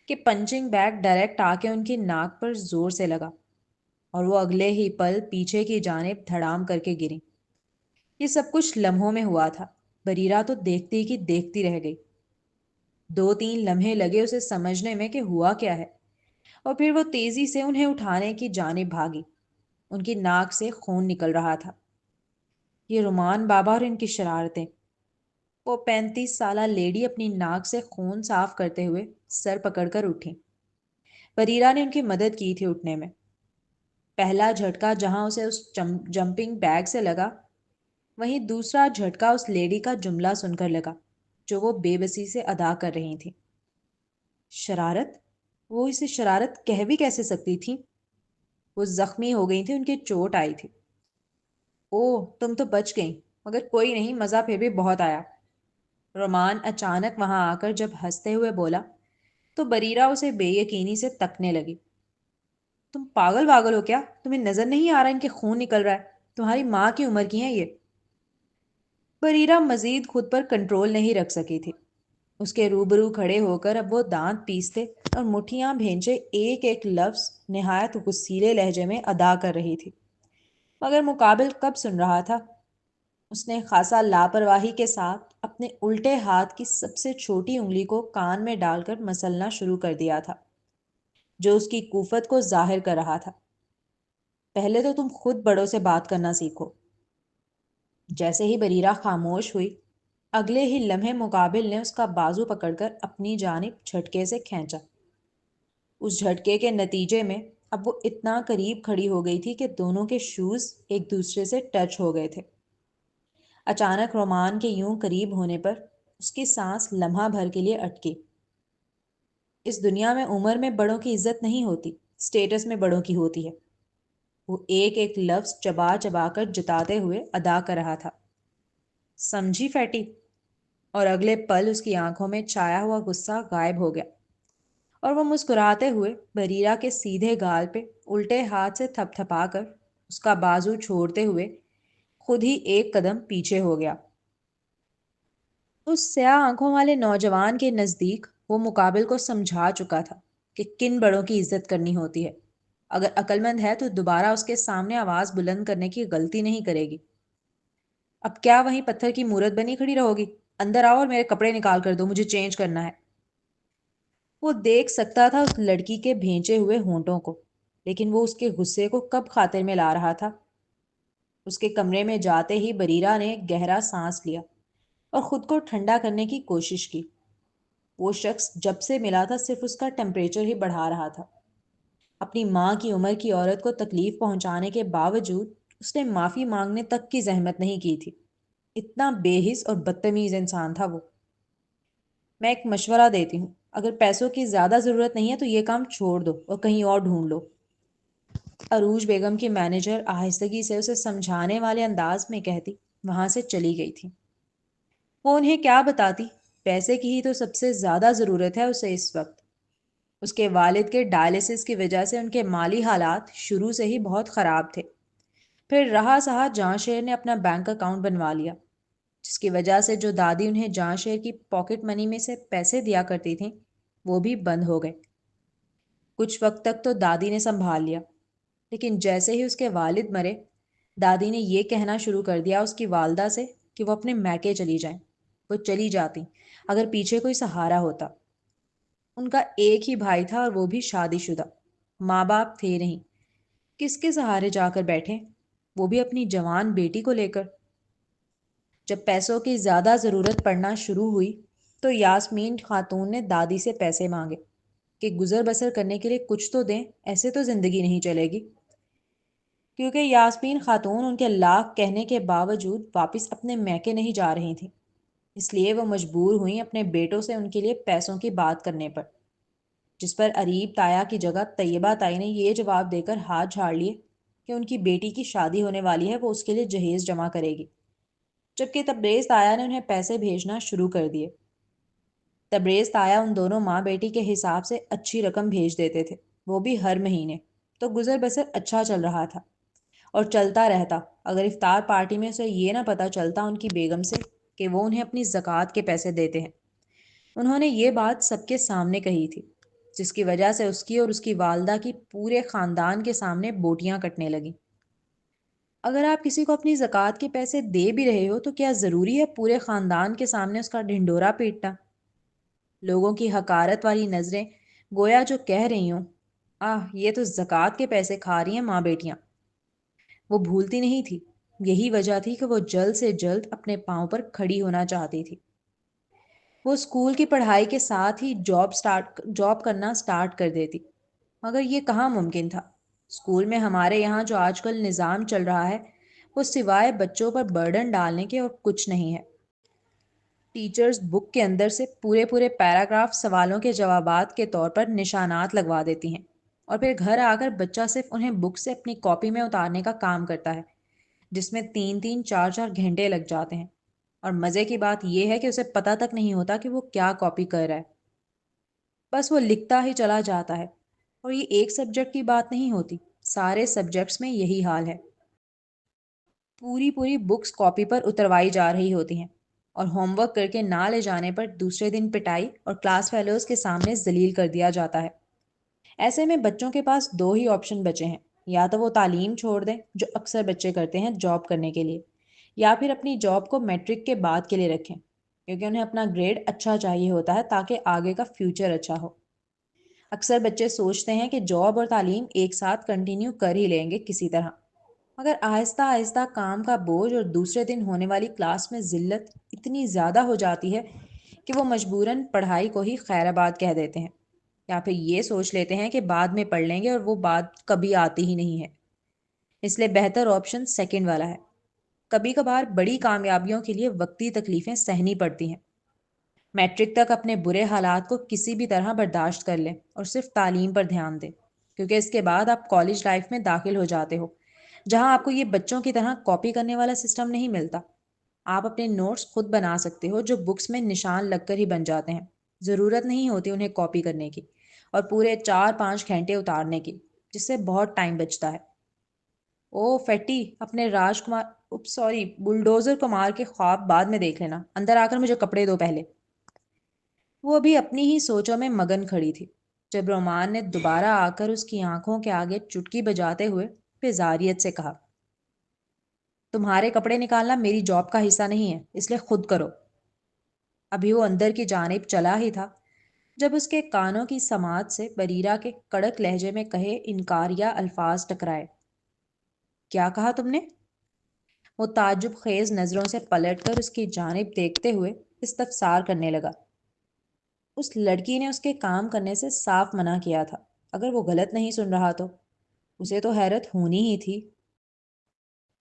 کہ پنچنگ بیگ ڈائریکٹ آ کے ان کی ناک پر زور سے لگا، اور وہ اگلے ہی پل پیچھے کی جانب دھڑام کر کے گری. یہ سب کچھ لمحوں میں ہوا تھا. بریرہ تو دیکھتی کی دیکھتی رہ گئی۔ 2-3 لمحے لگے اسے سمجھنے میں کہ ہوا کیا ہے، اور پھر وہ تیزی سے انہیں اٹھانے کی جانب بھاگی۔ ان کی ناک سے خون نکل رہا تھا۔ یہ رومان بابا اور ان کی شرارتیں۔ وہ 35 سالہ لیڈی اپنی ناک سے خون صاف کرتے ہوئے سر پکڑ کر اٹھی۔ بریرہ نے ان کی مدد کی تھی اٹھنے میں۔ پہلا جھٹکا جہاں اسے اس جمپنگ بیگ سے لگا، وہیں دوسرا جھٹکا اس لیڈی کا جملہ سن کر لگا جو وہ بے بسی سے ادا کر رہی تھی۔ شرارت؟ وہ اسے شرارت کہہ بھی کیسے سکتی تھی؟ وہ زخمی ہو گئی تھی، ان کی چوٹ آئی تھی۔ اوہ، تم تو بچ گئیں، مگر کوئی نہیں، مزہ پھر بھی بہت آیا۔ رومان اچانک وہاں آ کر جب ہنستے ہوئے بولا تو بریرہ اسے بے یقینی سے تکنے لگی۔ تم پاگل واگل ہو کیا؟ تمہیں نظر نہیں آ رہا ان کے خون نکل رہا ہے؟ تمہاری ماں کی عمر کی ہیں یہ۔ بریرہ مزید خود پر کنٹرول نہیں رکھ سکی تھی۔ اس کے روبرو کھڑے ہو کر اب وہ دانت پیستے اور مٹھیاں بھینچے ایک ایک لفظ نہایت غصیلے لہجے میں ادا کر رہی تھی، مگر مقابل کب سن رہا تھا؟ اس نے خاصا لاپرواہی کے ساتھ اپنے الٹے ہاتھ کی سب سے چھوٹی انگلی کو کان میں ڈال کر مسلنا شروع کر دیا تھا، جو اس کی کوفت کو ظاہر کر رہا تھا۔ پہلے تو تم خود بڑوں سے بات کرنا سیکھو۔ جیسے ہی بریرہ خاموش ہوئی، اگلے ہی لمحے مقابل نے اس کا بازو پکڑ کر اپنی جانب جھٹکے سے کھینچا۔ اس جھٹکے کے نتیجے میں اب وہ اتنا قریب کھڑی ہو گئی تھی کہ دونوں کے شوز ایک دوسرے سے ٹچ ہو گئے تھے۔ اچانک رومان کے یوں قریب ہونے پر اس کی سانس لمحہ بھر کے لیے اٹکی۔ اس دنیا میں عمر میں بڑوں کی عزت نہیں ہوتی، اسٹیٹس میں بڑوں کی ہوتی ہے۔ وہ ایک ایک لفظ چبا چبا کر جتاتے ہوئے ادا کر رہا تھا۔ سمجھی فیٹی؟ اور اگلے پل اس کی آنکھوں میں چھایا ہوا غصہ غائب ہو گیا، اور وہ مسکراتے ہوئے بریرہ کے سیدھے گال پہ الٹے ہاتھ سے تھپ تھپا کر اس کا بازو چھوڑتے ہوئے خود ہی ایک قدم پیچھے ہو گیا۔ اس سیاہ آنکھوں والے نوجوان کے نزدیک وہ مقابل کو سمجھا چکا تھا کہ کن بڑوں کی عزت کرنی ہوتی ہے۔ اگر عقل مند ہے تو دوبارہ اس کے سامنے آواز بلند کرنے کی غلطی نہیں کرے گی۔ اب کیا وہیں پتھر کی مورت بنی کھڑی رہو گی؟ اندر آؤ اور میرے کپڑے نکال کر دو، مجھے چینج کرنا ہے۔ وہ دیکھ سکتا تھا اس لڑکی کے بھینچے ہوئے ہونٹوں کو، لیکن وہ اس کے غصے کو کب خاطر میں لا رہا تھا؟ اس کے کمرے میں جاتے ہی بریرہ نے گہرا سانس لیا اور خود کو ٹھنڈا کرنے کی کوشش کی۔ وہ شخص جب سے ملا تھا صرف اس کا ٹیمپریچر ہی بڑھا رہا تھا۔ اپنی ماں کی عمر کی عورت کو تکلیف پہنچانے کے باوجود اس نے معافی مانگنے تک کی زحمت نہیں کی تھی۔ اتنا بے حس اور بدتمیز انسان تھا وہ۔ میں ایک مشورہ دیتی ہوں، اگر پیسوں کی زیادہ ضرورت نہیں ہے تو یہ کام چھوڑ دو اور کہیں اور ڈھونڈ لو۔ عروج بیگم کی مینیجر آہستگی سے اسے سمجھانے والے انداز میں کہتی وہاں سے چلی گئی تھی۔ وہ انہیں کیا بتاتی؟ پیسے کی ہی تو سب سے زیادہ ضرورت ہے اسے اس وقت۔ اس کے والد کے ڈائلسس کی وجہ سے ان کے مالی حالات شروع سے ہی بہت خراب تھے۔ پھر رہا سہا جہاں شیر نے اپنا بینک اکاؤنٹ بنوا لیا، جس کی وجہ سے جو دادی انہیں جہاں شیر کی پاکٹ منی میں سے پیسے دیا کرتی تھیں وہ بھی بند ہو گئے۔ کچھ وقت تک تو دادی نے سنبھال لیا، لیکن جیسے ہی اس کے والد مرے، دادی نے یہ کہنا شروع کر دیا اس کی والدہ سے کہ وہ اپنے میکے چلی جائیں۔ وہ چلی جاتی اگر پیچھے کوئی سہارا ہوتا۔ ان کا ایک ہی بھائی تھا اور وہ بھی شادی شدہ، ماں باپ تھے نہیں، کس کے سہارے جا کر بیٹھے، وہ بھی اپنی جوان بیٹی کو لے کر۔ جب پیسوں کی زیادہ ضرورت پڑنا شروع ہوئی تو یاسمین خاتون نے دادی سے پیسے مانگے کہ گزر بسر کرنے کے لیے کچھ تو دیں، ایسے تو زندگی نہیں چلے گی۔ کیونکہ یاسمین خاتون ان کے لاکھ کہنے کے باوجود واپس اپنے میکے نہیں جا رہی تھیں، اس لیے وہ مجبور ہوئیں اپنے بیٹوں سے ان کے لیے پیسوں کی بات کرنے پر، جس پر اریب تایا کی جگہ طیبہ تائی نے یہ جواب دے کر ہاتھ جھاڑ لیے کہ ان کی بیٹی کی شادی ہونے والی ہے، وہ اس کے لیے جہیز جمع کرے گی، جبکہ تبریز تایا نے انہیں پیسے بھیجنا شروع کر دیے۔ تبریز تایا ان دونوں ماں بیٹی کے حساب سے اچھی رقم بھیج دیتے تھے، وہ بھی ہر مہینے، تو گزر بسر اچھا چل رہا تھا اور چلتا رہتا اگر افطار پارٹی میں سے یہ نہ پتہ چلتا ان کی بیگم سے کہ وہ انہیں اپنی زکوٰۃ کے پیسے دیتے ہیں۔ انہوں نے یہ بات سب کے سامنے کہی تھی، جس کی وجہ سے اس کی اور اس کی والدہ کی پورے خاندان کے سامنے بوٹیاں کٹنے لگیں۔ اگر آپ کسی کو اپنی زکوٰۃ کے پیسے دے بھی رہے ہو تو کیا ضروری ہے پورے خاندان کے سامنے اس کا ڈھنڈورا پیٹنا؟ لوگوں کی حقارت والی نظریں گویا جو کہہ رہی ہوں، یہ تو زکوٰۃ کے پیسے کھا رہی ہیں ماں بیٹیاں۔ وہ بھولتی نہیں تھی، یہی وجہ تھی کہ وہ جلد سے جلد اپنے پاؤں پر کھڑی ہونا چاہتی تھی۔ وہ اسکول کی پڑھائی کے ساتھ ہی جاب کرنا سٹارٹ کر دیتی، مگر یہ کہاں ممکن تھا۔ اسکول میں ہمارے یہاں جو آج کل نظام چل رہا ہے وہ سوائے بچوں پر برڈن ڈالنے کے اور کچھ نہیں ہے۔ ٹیچرز بک کے اندر سے پورے پورے پیراگراف سوالوں کے جوابات کے طور پر نشانات لگوا دیتی ہیں، اور پھر گھر آ کر بچہ صرف انہیں بک سے اپنی کاپی میں اتارنے کا کام کرتا ہے، جس میں 3 3 4 4 گھنٹے لگ جاتے ہیں۔ اور مزے کی بات یہ ہے کہ اسے پتہ تک نہیں ہوتا کہ وہ کیا کاپی کر رہا ہے، بس وہ لکھتا ہی چلا جاتا ہے۔ اور یہ ایک سبجیکٹ کی بات نہیں ہوتی، سارے سبجیکٹس میں یہی حال ہے۔ پوری پوری بکس کاپی پر اتروائی جا رہی ہوتی ہیں، اور ہوم ورک کر کے نہ لے جانے پر دوسرے دن پٹائی اور کلاس فیلوز کے سامنے ذلیل کر دیا جاتا ہے۔ ایسے میں بچوں کے پاس دو ہی آپشن بچے ہیں، یا تو وہ تعلیم چھوڑ دیں جو اکثر بچے کرتے ہیں جاب کرنے کے لیے، یا پھر اپنی جاب کو میٹرک کے بعد کے لیے رکھیں، کیونکہ انہیں اپنا گریڈ اچھا چاہیے ہوتا ہے تاکہ آگے کا فیوچر اچھا ہو۔ اکثر بچے سوچتے ہیں کہ جاب اور تعلیم ایک ساتھ کنٹینیو کر ہی لیں گے کسی طرح، مگر آہستہ آہستہ کام کا بوجھ اور دوسرے دن ہونے والی کلاس میں ذلت اتنی زیادہ ہو جاتی ہے کہ وہ مجبوراً پڑھائی کو ہی خیر آباد کہہ دیتے ہیں، یا پھر یہ سوچ لیتے ہیں کہ بعد میں پڑھ لیں گے، اور وہ بات کبھی آتی ہی نہیں ہے۔ اس لیے بہتر آپشن سیکنڈ والا ہے۔ کبھی کبھار بڑی کامیابیوں کے لیے وقتی تکلیفیں سہنی پڑتی ہیں۔ میٹرک تک اپنے برے حالات کو کسی بھی طرح برداشت کر لیں اور صرف تعلیم پر دھیان دیں، کیونکہ اس کے بعد آپ کالج لائف میں داخل ہو جاتے ہو، جہاں آپ کو یہ بچوں کی طرح کاپی کرنے والا سسٹم نہیں ملتا۔ آپ اپنے نوٹس خود بنا سکتے ہو جو بکس میں نشان لگ کر ہی بن جاتے ہیں، ضرورت نہیں ہوتی انہیں کاپی کرنے کی اور پورے 4 5 گھنٹے اتارنے کی، جس سے بہت ٹائم بچتا ہے۔ او فیٹی، اپنے بلڈوزر کمار کے خواب بعد میں دیکھ لینا، اندر آ کر مجھے کپڑے دو پہلے۔ وہ ابھی اپنی ہی سوچوں میں مگن کھڑی تھی جب رومان نے دوبارہ آ کر اس کی آنکھوں کے آگے چٹکی بجاتے ہوئے بزاریت سے کہا، تمہارے کپڑے نکالنا میری جاب کا حصہ نہیں ہے، اس لیے خود کرو۔ ابھی وہ اندر کی جانب چلا ہی تھا جب اس کے کانوں کی سماعت سے بریرہ کے کڑک لہجے میں کہے انکاریہ الفاظ ٹکرائے۔ کیا کہا تم نے؟ وہ تعجب خیز نظروں سے پلٹ کر اس کی جانب دیکھتے ہوئے استفسار کرنے لگا۔ اس لڑکی نے اس کے کام کرنے سے صاف منع کیا تھا، اگر وہ غلط نہیں سن رہا تو اسے تو حیرت ہونی ہی تھی۔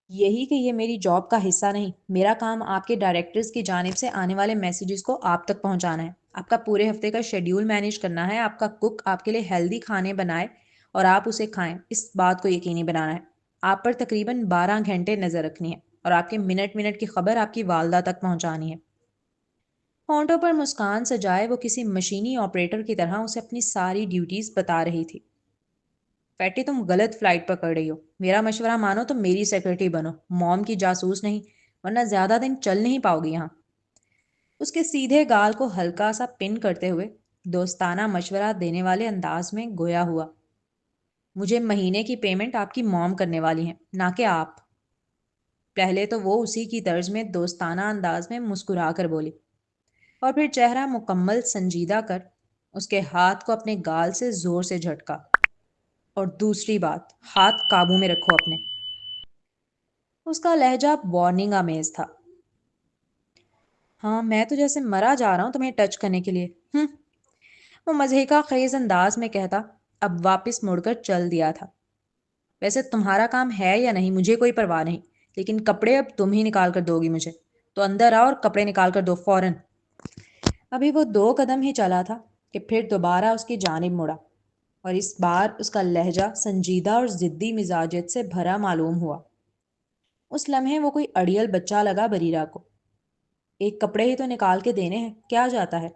یہی کہ یہ میری جاب کا حصہ نہیں، میرا کام آپ کے ڈائریکٹرز کی جانب سے آنے والے میسیجز کو آپ تک پہنچانا ہے، آپ کا پورے ہفتے کا شیڈیول مینیج کرنا ہے، آپ کا کک آپ کے لیے ہیلدی کھانے بنائے اور آپ اسے کھائیں، اس بات کو یقینی بنانا ہے۔ آپ پر تقریباً 12 گھنٹے نظر رکھنی ہے اور آپ کے منٹ منٹ کی خبر آپ کی والدہ تک پہنچانی ہے۔ ہونٹوں پر مسکان سجائے وہ کسی مشینی آپریٹر کی طرح اسے اپنی ساری ڈیوٹیز بتا رہی تھی۔ فیٹی، تم غلط فلائٹ پکڑ رہی ہو، میرا مشورہ مانو تو میری سیکرٹری بنو، موم کی جاسوس نہیں، ورنہ زیادہ دن چل نہیں پاؤ گی یہاں۔ اس کے سیدھے گال کو ہلکا سا پن کرتے ہوئے دوستانہ مشورہ دینے والے انداز میں گویا ہوا، مجھے مہینے کی پیمنٹ آپ کی موم کرنے والی ہیں، نہ کہ آپ۔ پہلے تو وہ اسی کی طرز میں دوستانہ انداز میں مسکرا کر بولی، اور پھر چہرہ مکمل سنجیدہ کر اس کے ہاتھ کو اپنے گال سے زور سے جھٹکا۔ اور دوسری بات، ہاتھ قابو میں رکھو اپنے۔ اس کا لہجہ وارننگ آمیز تھا۔ ہاں، میں تو جیسے مرا جا رہا ہوں تمہیں ٹچ کرنے کے لیے۔ وہ مضحکہ خیز انداز میں کہتا اب واپس مڑ کر چل دیا تھا۔ ویسے تمہارا کام ہے یا نہیں مجھے کوئی پرواہ نہیں، لیکن کپڑے اب تم ہی نکال کر دو گی مجھے، تو اندر آؤ اور کپڑے نکال کر دو فوراً۔ ابھی وہ 2 قدم ہی چلا تھا کہ پھر دوبارہ اس کی جانب مڑا، اور اس بار اس کا لہجہ سنجیدہ اور ضدی مزاجیت سے بھرا معلوم ہوا۔ اس لمحے وہ کوئی اڑیل بچہ لگا بریرہ کو۔ ایک کپڑے ہی تو نکال کے دینے ہیں، کیا جاتا ہے؟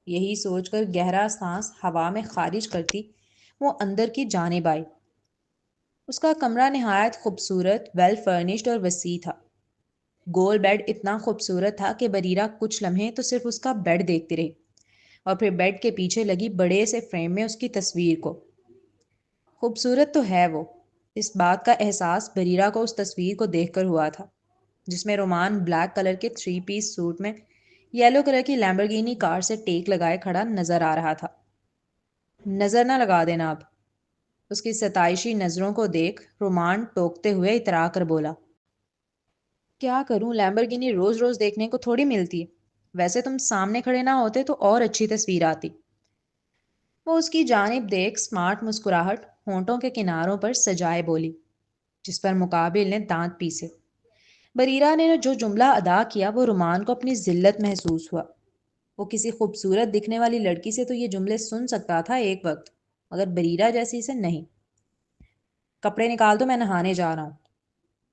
یہی سوچ کر گہرا سانس ہوا میں خارج کرتی وہ اندر کی جانب آئی۔ اس کا کمرہ نہایت خوبصورت، ویل فرنشڈ اور وسیع تھا۔ گول بیڈ اتنا خوبصورت تھا کہ بریرہ کچھ لمحے تو صرف اس کا بیڈ دیکھتی رہی، اور پھر بیڈ کے پیچھے لگی بڑے سے فریم میں اس کی تصویر کو۔ خوبصورت تو ہے وہ، اس بات کا احساس بریرہ کو اس تصویر کو دیکھ کر ہوا تھا جس میں رومان بلیک کلر کے 3 پیس سوٹ میں یلو کلر کی لیمبرگینی کار سے ٹیک لگائے کھڑا نظر آ رہا تھا۔ نظر نہ لگا دینا اب، اس کی ستائشی نظروں کو دیکھ رومان ٹوکتے ہوئے اترا کر بولا۔ کیا کروں، لیمبرگینی روز روز دیکھنے کو تھوڑی ملتی ہے، ویسے تم سامنے کھڑے نہ ہوتے تو اور اچھی تصویر آتی۔ وہ اس کی جانب دیکھ سمارٹ مسکراہٹ ہونٹوں کے کناروں پر سجائے بولی، جس پر مقابل نے دانت پیسے۔ بریرہ نے جو جملہ ادا کیا وہ رومان کو اپنی ذلت محسوس ہوا۔ وہ کسی خوبصورت دکھنے والی لڑکی سے تو یہ جملے سن سکتا تھا ایک وقت، مگر بریرہ جیسی سے نہیں۔ کپڑے نکال دو، میں نہانے جا رہا ہوں،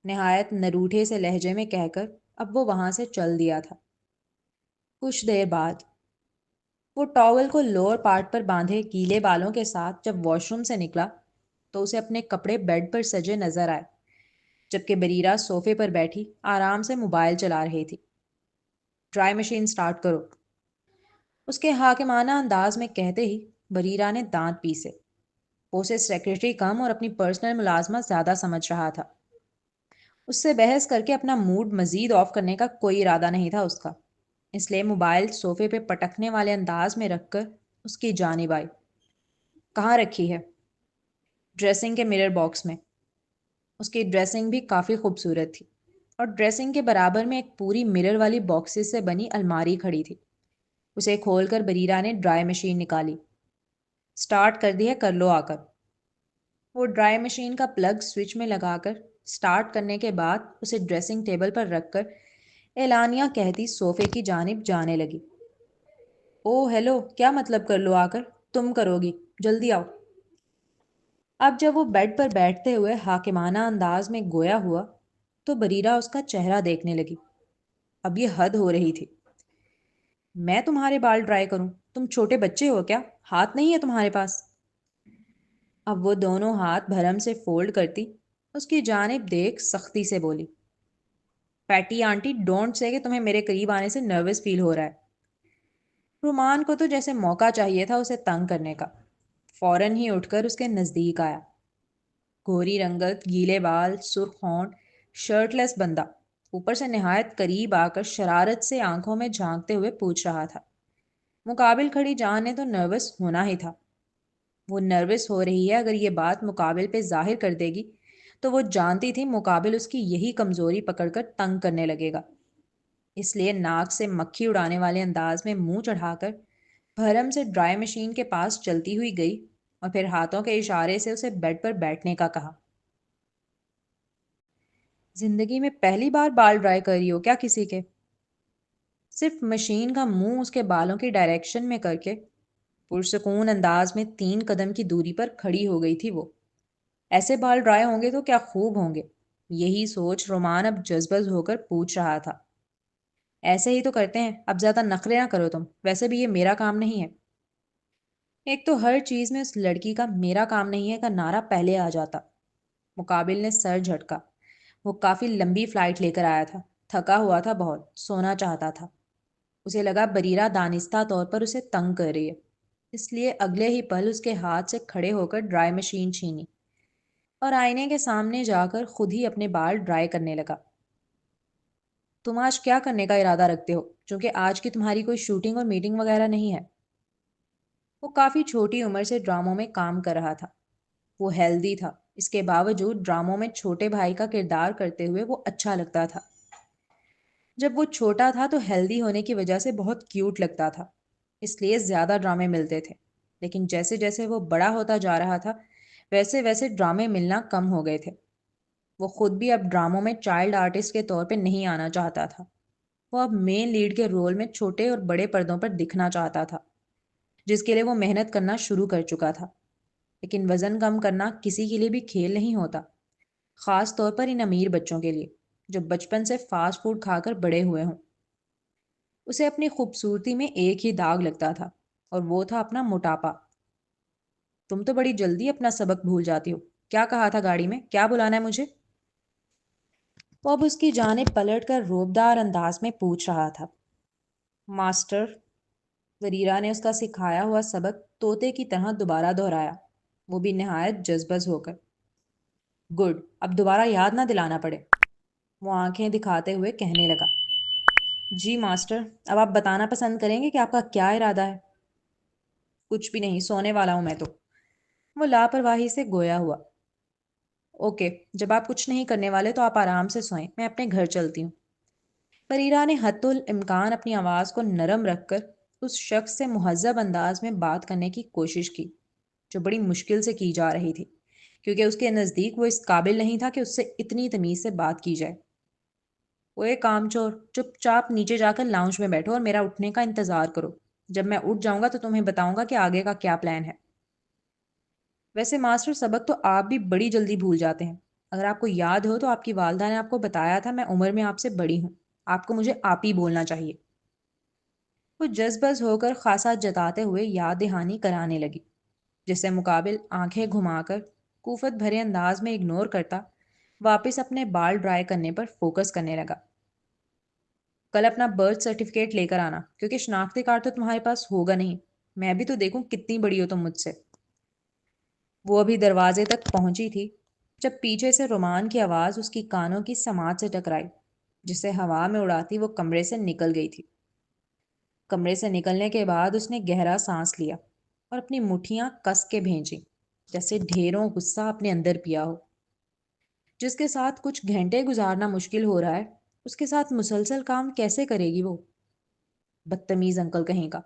نہایت نروٹھے سے لہجے میں کہہ کر اب وہ وہاں سے چل دیا تھا۔ کچھ دیر بعد وہ ٹاول کو لوور پارٹ پر باندھے گیلے بالوں کے ساتھ جب واش روم سے نکلا تو اسے اپنے کپڑے بیڈ پر سجے نظر آئے، جبکہ بریرہ صوفے پر بیٹھی آرام سے موبائل چلا رہی تھی۔ ڈرائی مشین سٹارٹ کرو، اس کے حاکمانہ انداز میں کہتے ہی بریرہ نے دانت پیسے۔ وہ اسے سیکرٹری کم اور اپنی پرسنل ملازمت زیادہ سمجھ رہا تھا۔ اس سے بحث کر کے اپنا موڈ مزید آف کرنے کا کوئی ارادہ نہیں تھا اس کا، اس لیے موبائل صوفے پہ پٹکنے والے انداز میں رکھ کر اس کی جانب آئی۔ کہاں رکھی ہے؟ ڈریسنگ کے مرر باکس میں۔ اس کی ڈریسنگ بھی کافی خوبصورت تھی اور ڈریسنگ کے برابر میں ایک پوری مرر والی باکسز سے بنی الماری کھڑی تھی۔ اسے کھول کر بریرہ نے ڈرائی مشین نکالی۔ سٹارٹ کر دی ہے، کر لو آ کر۔ وہ ڈرائی مشین کا پلگ سوئچ میں لگا کر سٹارٹ کرنے کے بعد اسے ڈریسنگ ٹیبل پر رکھ کر اعلانیہ کہتی صوفے کی جانب جانے لگی۔ او ہیلو، کیا مطلب کر لو آ کر؟ تم کرو گی، جلدی آؤ۔ اب جب وہ بیڈ پر بیٹھتے ہوئے حاکمانہ انداز میں گویا ہوا تو بریرہ اس کا چہرہ دیکھنے لگی۔ اب یہ حد ہو رہی تھی۔ میں تمہارے بال ڈرائی کروں؟ تم چھوٹے بچے ہو کیا؟ ہاتھ نہیں ہے تمہارے پاس؟ اب وہ دونوں ہاتھ بھرم سے فولڈ کرتی اس کی جانب دیکھ سختی سے بولی، پیٹی آنٹی ڈونٹ سے کہ تمہیں میرے قریب آنے سے نروس فیل ہو رہا ہے۔ رومان کو تو جیسے موقع چاہیے تھا اسے تنگ کرنے کا، فوراً ہی اٹھ کر اس کے نزدیک آیا۔ گھوری رنگت، گیلے بال، سرخ ہونٹ، شرٹ لیس بندہ، اوپر سے نہایت قریب آ کر شرارت سے آنکھوں میں جھانکتے ہوئے پوچھ رہا تھا۔ مقابل کھڑی جان نے تو نروس ہونا ہی تھا۔ وہ نروس ہو رہی ہے اگر یہ بات مقابل پہ ظاہر کر دے گی تو وہ جانتی تھی مقابل اس کی یہی کمزوری پکڑ کر تنگ کرنے لگے گا، اس لیے ناک سے مکھی اڑانے والے انداز میں منہ چڑھا کر بھرم سے ڈرائی مشین کے پاس چلتی ہوئی گئی اور پھر ہاتھوں کے اشارے سے اسے بیڈ پر بیٹھنے کا کہا۔ زندگی میں پہلی بار بال ڈرائی کر رہی ہو کیا کسی کے؟ صرف مشین کا منہ اس کے بالوں کی ڈائریکشن میں کر کے پرسکون انداز میں 3 قدم کی دوری پر کھڑی ہو گئی تھی وہ۔ ایسے بال ڈرائی ہوں گے تو کیا خوب ہوں گے، یہی سوچ رومان اب جذبز ہو کر پوچھ رہا تھا۔ ایسے ہی تو کرتے ہیں، اب زیادہ نخرے نہ کرو تم، ویسے بھی یہ میرا کام نہیں ہے۔ ایک تو ہر چیز میں اس لڑکی کا میرا کام نہیں ہے کا نعرہ پہلے آ جاتا۔ مقابل نے سر جھٹکا۔ وہ کافی لمبی فلائٹ لے کر آیا تھا، تھکا ہوا تھا، بہت سونا چاہتا تھا۔ اسے لگا بریرہ دانستہ طور پر اسے تنگ کر رہی ہے، اس لیے اگلے ہی پل اس کے ہاتھ سے کھڑے ہو کر ڈرائی مشین چھینی اور آئینے کے سامنے جا کر خود ہی اپنے بال ڈرائی کرنے لگا۔ تم آج کیا کرنے کا ارادہ رکھتے ہو، چونکہ آج کی تمہاری کوئی شوٹنگ اور میٹنگ وغیرہ نہیں ہے؟ وہ کافی چھوٹی عمر سے ڈراموں میں کام کر رہا تھا۔ وہ ہیلدی تھا، اس کے باوجود ڈراموں میں چھوٹے بھائی کا کردار کرتے ہوئے وہ اچھا لگتا تھا۔ جب وہ چھوٹا تھا تو ہیلدی ہونے کی وجہ سے بہت کیوٹ لگتا تھا، اس لیے زیادہ ڈرامے ملتے تھے، لیکن جیسے جیسے وہ بڑا ہوتا جا رہا تھا ویسے ویسے ڈرامے ملنا کم ہو گئے تھے۔ وہ خود بھی اب ڈراموں میں چائلڈ آرٹسٹ کے طور پہ نہیں آنا چاہتا تھا۔ وہ اب مین لیڈ کے رول میں چھوٹے اور بڑے پردوں پر دکھنا چاہتا تھا، جس کے لیے وہ محنت کرنا شروع کر چکا تھا۔ لیکن وزن کم کرنا کسی کے لیے بھی کھیل نہیں ہوتا، خاص طور پر ان امیر بچوں کے لیے جو بچپن سے فاسٹ فوڈ کھا کر بڑے ہوئے ہوں۔ اسے اپنی خوبصورتی میں ایک ہی داغ لگتا تھا اور وہ تھا اپنا موٹاپا۔ تم تو بڑی جلدی اپنا سبق بھول جاتی ہو، کیا کہا تھا گاڑی میں، کیا بلانا ہے مجھے؟ وہ اب اس کی جانب پلٹ کر روبدار انداز میں پوچھ رہا تھا۔ ماسٹر، وریرا نے اس کا سکھایا ہوا سبق طوطے کی طرح دوبارہ دہرایا، وہ بھی نہایت جذبز ہو کر۔ گڈ، اب دوبارہ یاد نہ دلانا پڑے، وہ آنکھیں دکھاتے ہوئے کہنے لگا۔ جی ماسٹر، اب آپ بتانا پسند کریں گے کہ آپ کا کیا ارادہ ہے؟ کچھ بھی نہیں، سونے والا ہوں میں تو، وہ لاپرواہی سے گویا ہوا۔ اوکے، جب آپ کچھ نہیں کرنے والے تو آپ آرام سے سوئیں، میں اپنے گھر چلتی ہوں۔ پریرا نے حتی الامکان اپنی آواز کو نرم رکھ کر اس شخص سے مہذب انداز میں بات کرنے کی کوشش کی جو بڑی مشکل سے کی جا رہی تھی، کیونکہ اس کے نزدیک وہ اس قابل نہیں تھا کہ اس سے اتنی تمیز سے بات کی جائے۔ وہ ایک کام چور، چپ چاپ نیچے جا کر لاؤنج میں بیٹھو اور میرا اٹھنے کا انتظار کرو۔ جب میں اٹھ جاؤں گا تو تمہیں بتاؤں گا کہ آگے کا کیا پلان ہے۔ ویسے ماسٹر، سبق تو آپ بھی بڑی جلدی بھول جاتے ہیں۔ اگر آپ کو یاد ہو تو آپ کی والدہ نے آپ کو بتایا تھا میں عمر میں آپ سے بڑی ہوں، آپ کو مجھے آپ ہی بولنا چاہیے۔ وہ جذبز ہو کر خاصا جتاتے ہوئے یاد دہانی کرانے لگی، جس سے مقابل آنکھیں گھما کر کوفت بھرے انداز میں اگنور کرتا واپس اپنے بال ڈرائی کرنے پر فوکس کرنے لگا۔ کل اپنا برتھ سرٹیفکیٹ لے کر آنا، کیونکہ شناختی کارڈ تو تمہارے پاس ہوگا نہیں، میں بھی تو دیکھوں کتنی بڑی ہو تم مجھ سے۔ وہ ابھی دروازے تک پہنچی تھی جب پیچھے سے رومان کی آواز اس کی کانوں کی سماعت سے ٹکرائی، جسے ہوا میں اڑاتی وہ کمرے سے نکل گئی تھی۔ کمرے سے نکلنے کے بعد اس نے گہرا سانس لیا اور اپنی مٹھیاں کس کے بھینچی، جیسے ڈھیروں غصہ اپنے اندر پیا ہو۔ جس کے ساتھ کچھ گھنٹے گزارنا مشکل ہو رہا ہے، اس کے ساتھ مسلسل کام کیسے کرے گی وہ؟ بدتمیز انکل کہیں کا،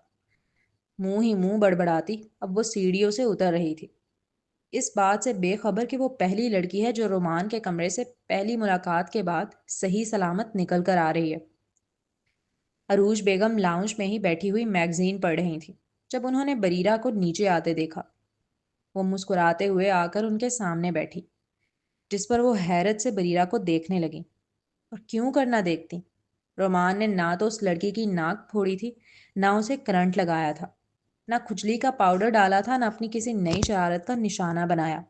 منہ ہی منہ بڑبڑاتی اب وہ سیڑھیوں سے اتر رہی تھی، اس بات سے بے خبر کہ وہ پہلی لڑکی ہے جو رومان کے کمرے سے پہلی ملاقات کے بعد صحیح سلامت نکل کر آ رہی ہے۔ عروج بیگم لاؤنج میں ہی بیٹھی ہوئی میگزین پڑھ رہی تھی جب انہوں نے بریرہ کو نیچے آتے دیکھا۔ وہ مسکراتے ہوئے آ کر ان کے سامنے بیٹھی، جس پر وہ حیرت سے بریرہ کو دیکھنے لگی۔ اور کیوں کرنا دیکھتی؟ رومان نے نہ تو اس لڑکی کی ناک پھوڑی تھی، نہ اسے کرنٹ لگایا تھا، نہ کھجلی کا پاؤڈر ڈالا تھا، نہ اپنی کسی نئی شرارت کا نشانہ بنایا۔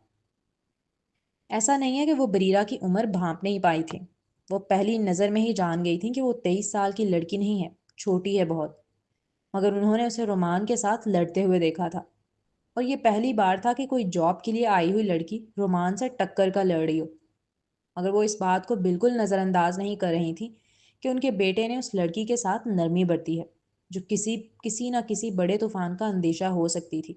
ایسا نہیں ہے کہ وہ بریرہ کی عمر بھانپ نہیں پائی تھی، وہ پہلی نظر میں ہی جان گئی تھی کہ وہ 23 سال کی لڑکی نہیں ہے، چھوٹی ہے بہت، مگر انہوں نے اسے رومان کے ساتھ لڑتے ہوئے دیکھا تھا، اور یہ پہلی بار تھا کہ کوئی جاب کے لیے آئی ہوئی لڑکی رومان سے ٹکر کا لڑ رہی ہو۔ مگر وہ اس بات کو بالکل نظر انداز نہیں کر رہی تھی کہ ان کے بیٹے نے اس لڑکی کے ساتھ نرمی برتی ہے جو کسی نہ کسی بڑے طوفان کا اندیشہ ہو سکتی تھی۔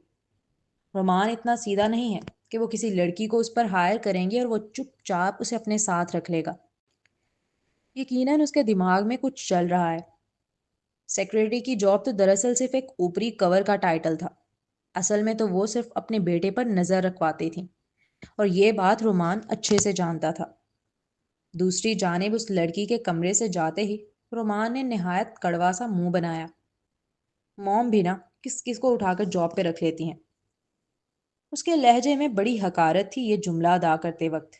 رومان اتنا سیدھا نہیں ہے کہ وہ کسی لڑکی کو اس پر ہائر کریں گے اور وہ چپ چاپ اسے اپنے ساتھ رکھ لے گا۔ یقیناً اس کے دماغ میں کچھ چل رہا ہے۔ سیکرٹری کی جاب تو دراصل صرف ایک اوپری کور کا ٹائٹل تھا، اصل میں تو وہ صرف اپنے بیٹے پر نظر رکھواتی تھی، اور یہ بات رومان اچھے سے جانتا تھا۔ دوسری جانب اس لڑکی کے کمرے سے جاتے ہی رومان نے نہایت کڑوا سا منہ بنایا۔ موم بھی نا کس کس کو اٹھا کر جاب پہ رکھ لیتی ہیں۔ اس کے لہجے میں بڑی حقارت تھی یہ جملہ ادا کرتے وقت۔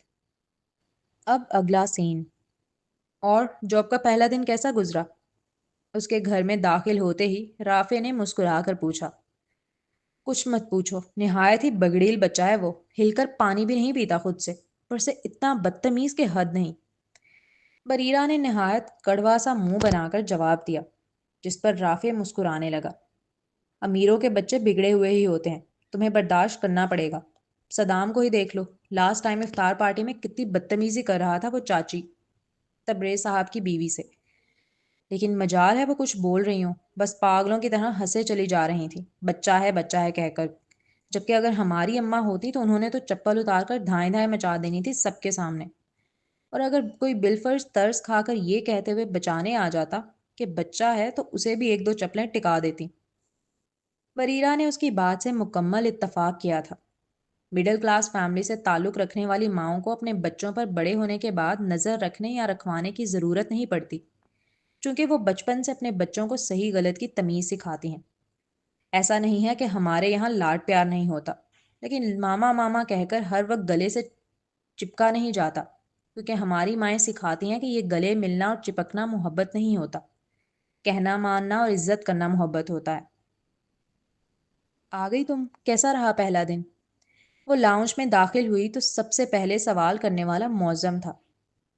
اب اگلا سین۔ اور جاب کا پہلا دن کیسا گزرا؟ اس کے گھر میں داخل ہوتے ہی رافع نے مسکرا کر پوچھا۔ کچھ مت پوچھو، نہایت ہی بگڑیل بچہ ہے وہ، ہل کر پانی بھی نہیں پیتا خود سے، پر سے اتنا بدتمیز کہ حد نہیں۔ بریرہ نے نہایت کڑوا سا منہ بنا کر جواب دیا، جس پر رافع مسکرانے لگا۔ امیروں کے بچے بگڑے ہوئے ہی ہوتے ہیں، تمہیں برداشت کرنا پڑے گا۔ صدام کو ہی دیکھ لو، لاسٹ ٹائم افطار پارٹی میں کتنی بدتمیزی کر رہا تھا وہ چاچی تبریز صاحب کی بیوی سے، لیکن مجال ہے وہ کچھ بول رہی ہوں، بس پاگلوں کی طرح ہنسے چلی جا رہی تھی بچہ ہے کہہ کر، جبکہ اگر ہماری اماں ہوتی تو انہوں نے تو چپل اتار کر دھائیں دھائیں مچا دینی تھی سب کے سامنے، اور اگر کوئی بالفرض ترس کھا کر یہ کہتے ہوئے بچانے آ جاتا کہ بچہ ہے تو اسے بھی ایک دو چپلیں ٹکا دیتی۔ بریرہ نے اس کی بات سے مکمل اتفاق کیا تھا۔ مڈل کلاس فیملی سے تعلق رکھنے والی ماؤں کو اپنے بچوں پر بڑے ہونے کے بعد نظر رکھنے یا رکھوانے کی ضرورت نہیں پڑتی، چونکہ وہ بچپن سے اپنے بچوں کو صحیح غلط کی تمیز سکھاتی ہیں۔ ایسا نہیں ہے کہ ہمارے یہاں لاڈ پیار نہیں ہوتا، لیکن ماما ماما کہہ کر ہر وقت گلے سے چپکا نہیں جاتا، کیونکہ ہماری مائیں سکھاتی ہیں کہ یہ گلے ملنا اور چپکنا محبت نہیں ہوتا، کہنا ماننا اور عزت کرنا محبت ہوتا ہے۔ آ گئی تم، کیسا رہا پہلا دن؟ وہ لاؤنج میں داخل ہوئی تو سب سے پہلے سوال کرنے والا معظم تھا۔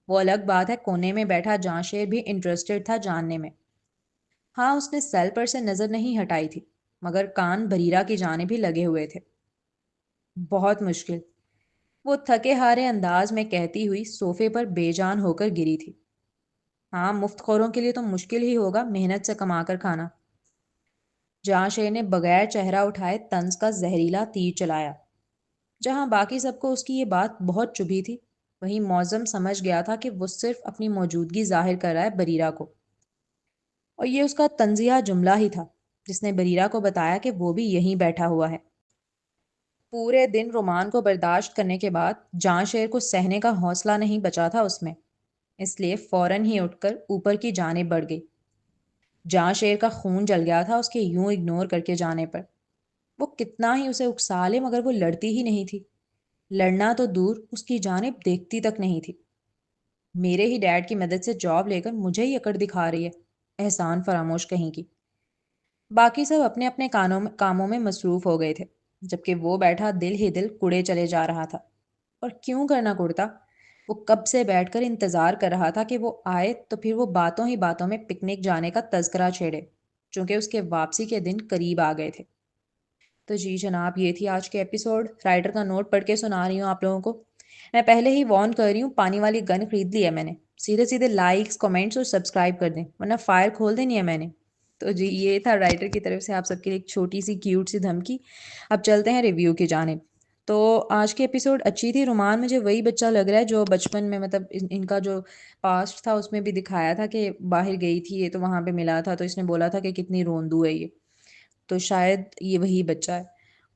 وہ الگ بات ہے کونے میں بیٹھا جاں شیر بھی انٹرسٹڈ تھا جاننے میں۔ ہاں، اس نے سیل پر سے نظر نہیں ہٹائی تھی، مگر کان بریرہ کی جانب بھی لگے ہوئے تھے۔ بہت مشکل، وہ تھکے ہارے انداز میں کہتی ہوئی صوفے پر بے جان ہو کر گری تھی۔ ہاں، مفت خوروں کے لیے تو مشکل ہی ہوگا محنت سے کما کر کھانا۔ جہاں شیر نے بغیر چہرہ اٹھائے طنز کا زہریلا تیر چلایا۔ جہاں باقی سب کو اس کی یہ بات بہت چبھی تھی، وہیں معظم سمجھ گیا تھا کہ وہ صرف اپنی موجودگی ظاہر کر رہا ہے بریرہ کو، اور یہ اس کا طنزیہ جملہ ہی تھا جس نے بریرہ کو بتایا کہ وہ بھی یہیں بیٹھا ہوا ہے۔ پورے دن رومان کو برداشت کرنے کے بعد جاں شیر کو سہنے کا حوصلہ نہیں بچا تھا اس میں، اس لیے فوراً ہی اٹھ کر اوپر کی جانب بڑھ گئی۔ جاں شیر کا خون جل گیا تھا اس کے یوں اگنور کر کے جانے پر۔ وہ کتنا ہی اسے اکسا لے مگر وہ لڑتی ہی نہیں تھی، لڑنا تو دور اس کی جانب دیکھتی تک نہیں تھی۔ میرے ہی ڈیڈ کی مدد سے جاب لے کر مجھے ہی اکڑ دکھا رہی ہے، احسان فراموش کہیں کی۔ باقی سب اپنے اپنے کاموں میں مصروف ہو گئے تھے، جبکہ وہ بیٹھا دل ہی دل کڑے چلے جا رہا تھا۔ اور کیوں کرنا کڑتا؟ وہ کب سے بیٹھ کر انتظار کر رہا تھا کہ وہ آئے تو پھر وہ باتوں ہی باتوں میں پکنک جانے کا تذکرہ چھیڑے، چونکہ اس کے واپسی کے دن قریب آ گئے تھے۔ تو جی جناب، یہ تھی آج کے ایپیسوڈ۔ رائٹر کا نوٹ پڑھ کے سنا رہی ہوں آپ لوگوں کو۔ میں پہلے ہی وارن کر رہی ہوں، پانی والی گن خرید لی ہے میں نے۔ سیدھے سیدھے لائکس، کمنٹس اور سبسکرائب کر دیں ورنہ فائر کھول دینی ہے میں نے۔ تو جی، یہ تھا رائٹر کی طرف سے آپ سب کے لیے ایک چھوٹی سی کیوٹ سی دھمکی۔ اب چلتے ہیں ریویو کی جانب۔ تو آج کی ایپیسوڈ اچھی تھی۔ رومان مجھے وہی بچہ لگ رہا ہے جو بچپن میں، مطلب ان کا جو پاسٹ تھا اس میں بھی دکھایا تھا کہ باہر گئی تھی یہ تو وہاں پہ ملا تھا، تو اس نے بولا تھا کہ کتنی روندو ہے یہ، تو شاید یہ وہی بچہ ہے۔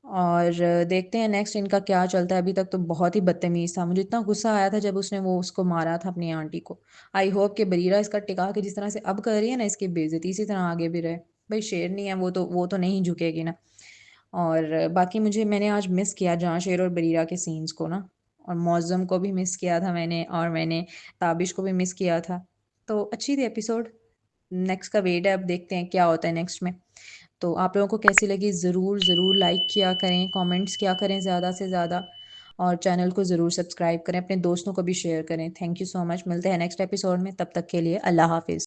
اور دیکھتے ہیں نیکسٹ ان کا کیا چلتا ہے۔ ابھی تک تو بہت ہی بدتمیز تھا، مجھے اتنا غصہ آیا تھا جب اس نے اس کو مارا تھا اپنی آنٹی کو۔ آئی ہوپ کہ بریرہ اس کا ٹکا کے جس طرح سے اب کر رہی ہے نا اس کی بےعزتی، اسی طرح آگے بھی رہے۔ بھائی شیرنی ہے وہ تو نہیں جھکے گی نا۔ اور باقی میں نے آج مس کیا جہاں شیر اور بریرہ کے سینس کو نا، اور معظم کو بھی مس کیا تھا میں نے، اور میں نے تابش کو بھی مس کیا تھا۔ تو اچھی تھی ایپیسوڈ۔ نیکسٹ کا ویٹ ہے، اب دیکھتے ہیں کیا ہوتا ہے نیکسٹ میں۔ تو آپ لوگوں کو کیسی لگی ضرور ضرور لائک کیا کریں، کامنٹس کیا کریں زیادہ سے زیادہ، اور چینل کو ضرور سبسکرائب کریں، اپنے دوستوں کو بھی شیئر کریں۔ تھینک یو سو مچ۔ ملتے ہیں نیکسٹ ایپیسوڈ میں، تب تک کے لیے اللہ حافظ۔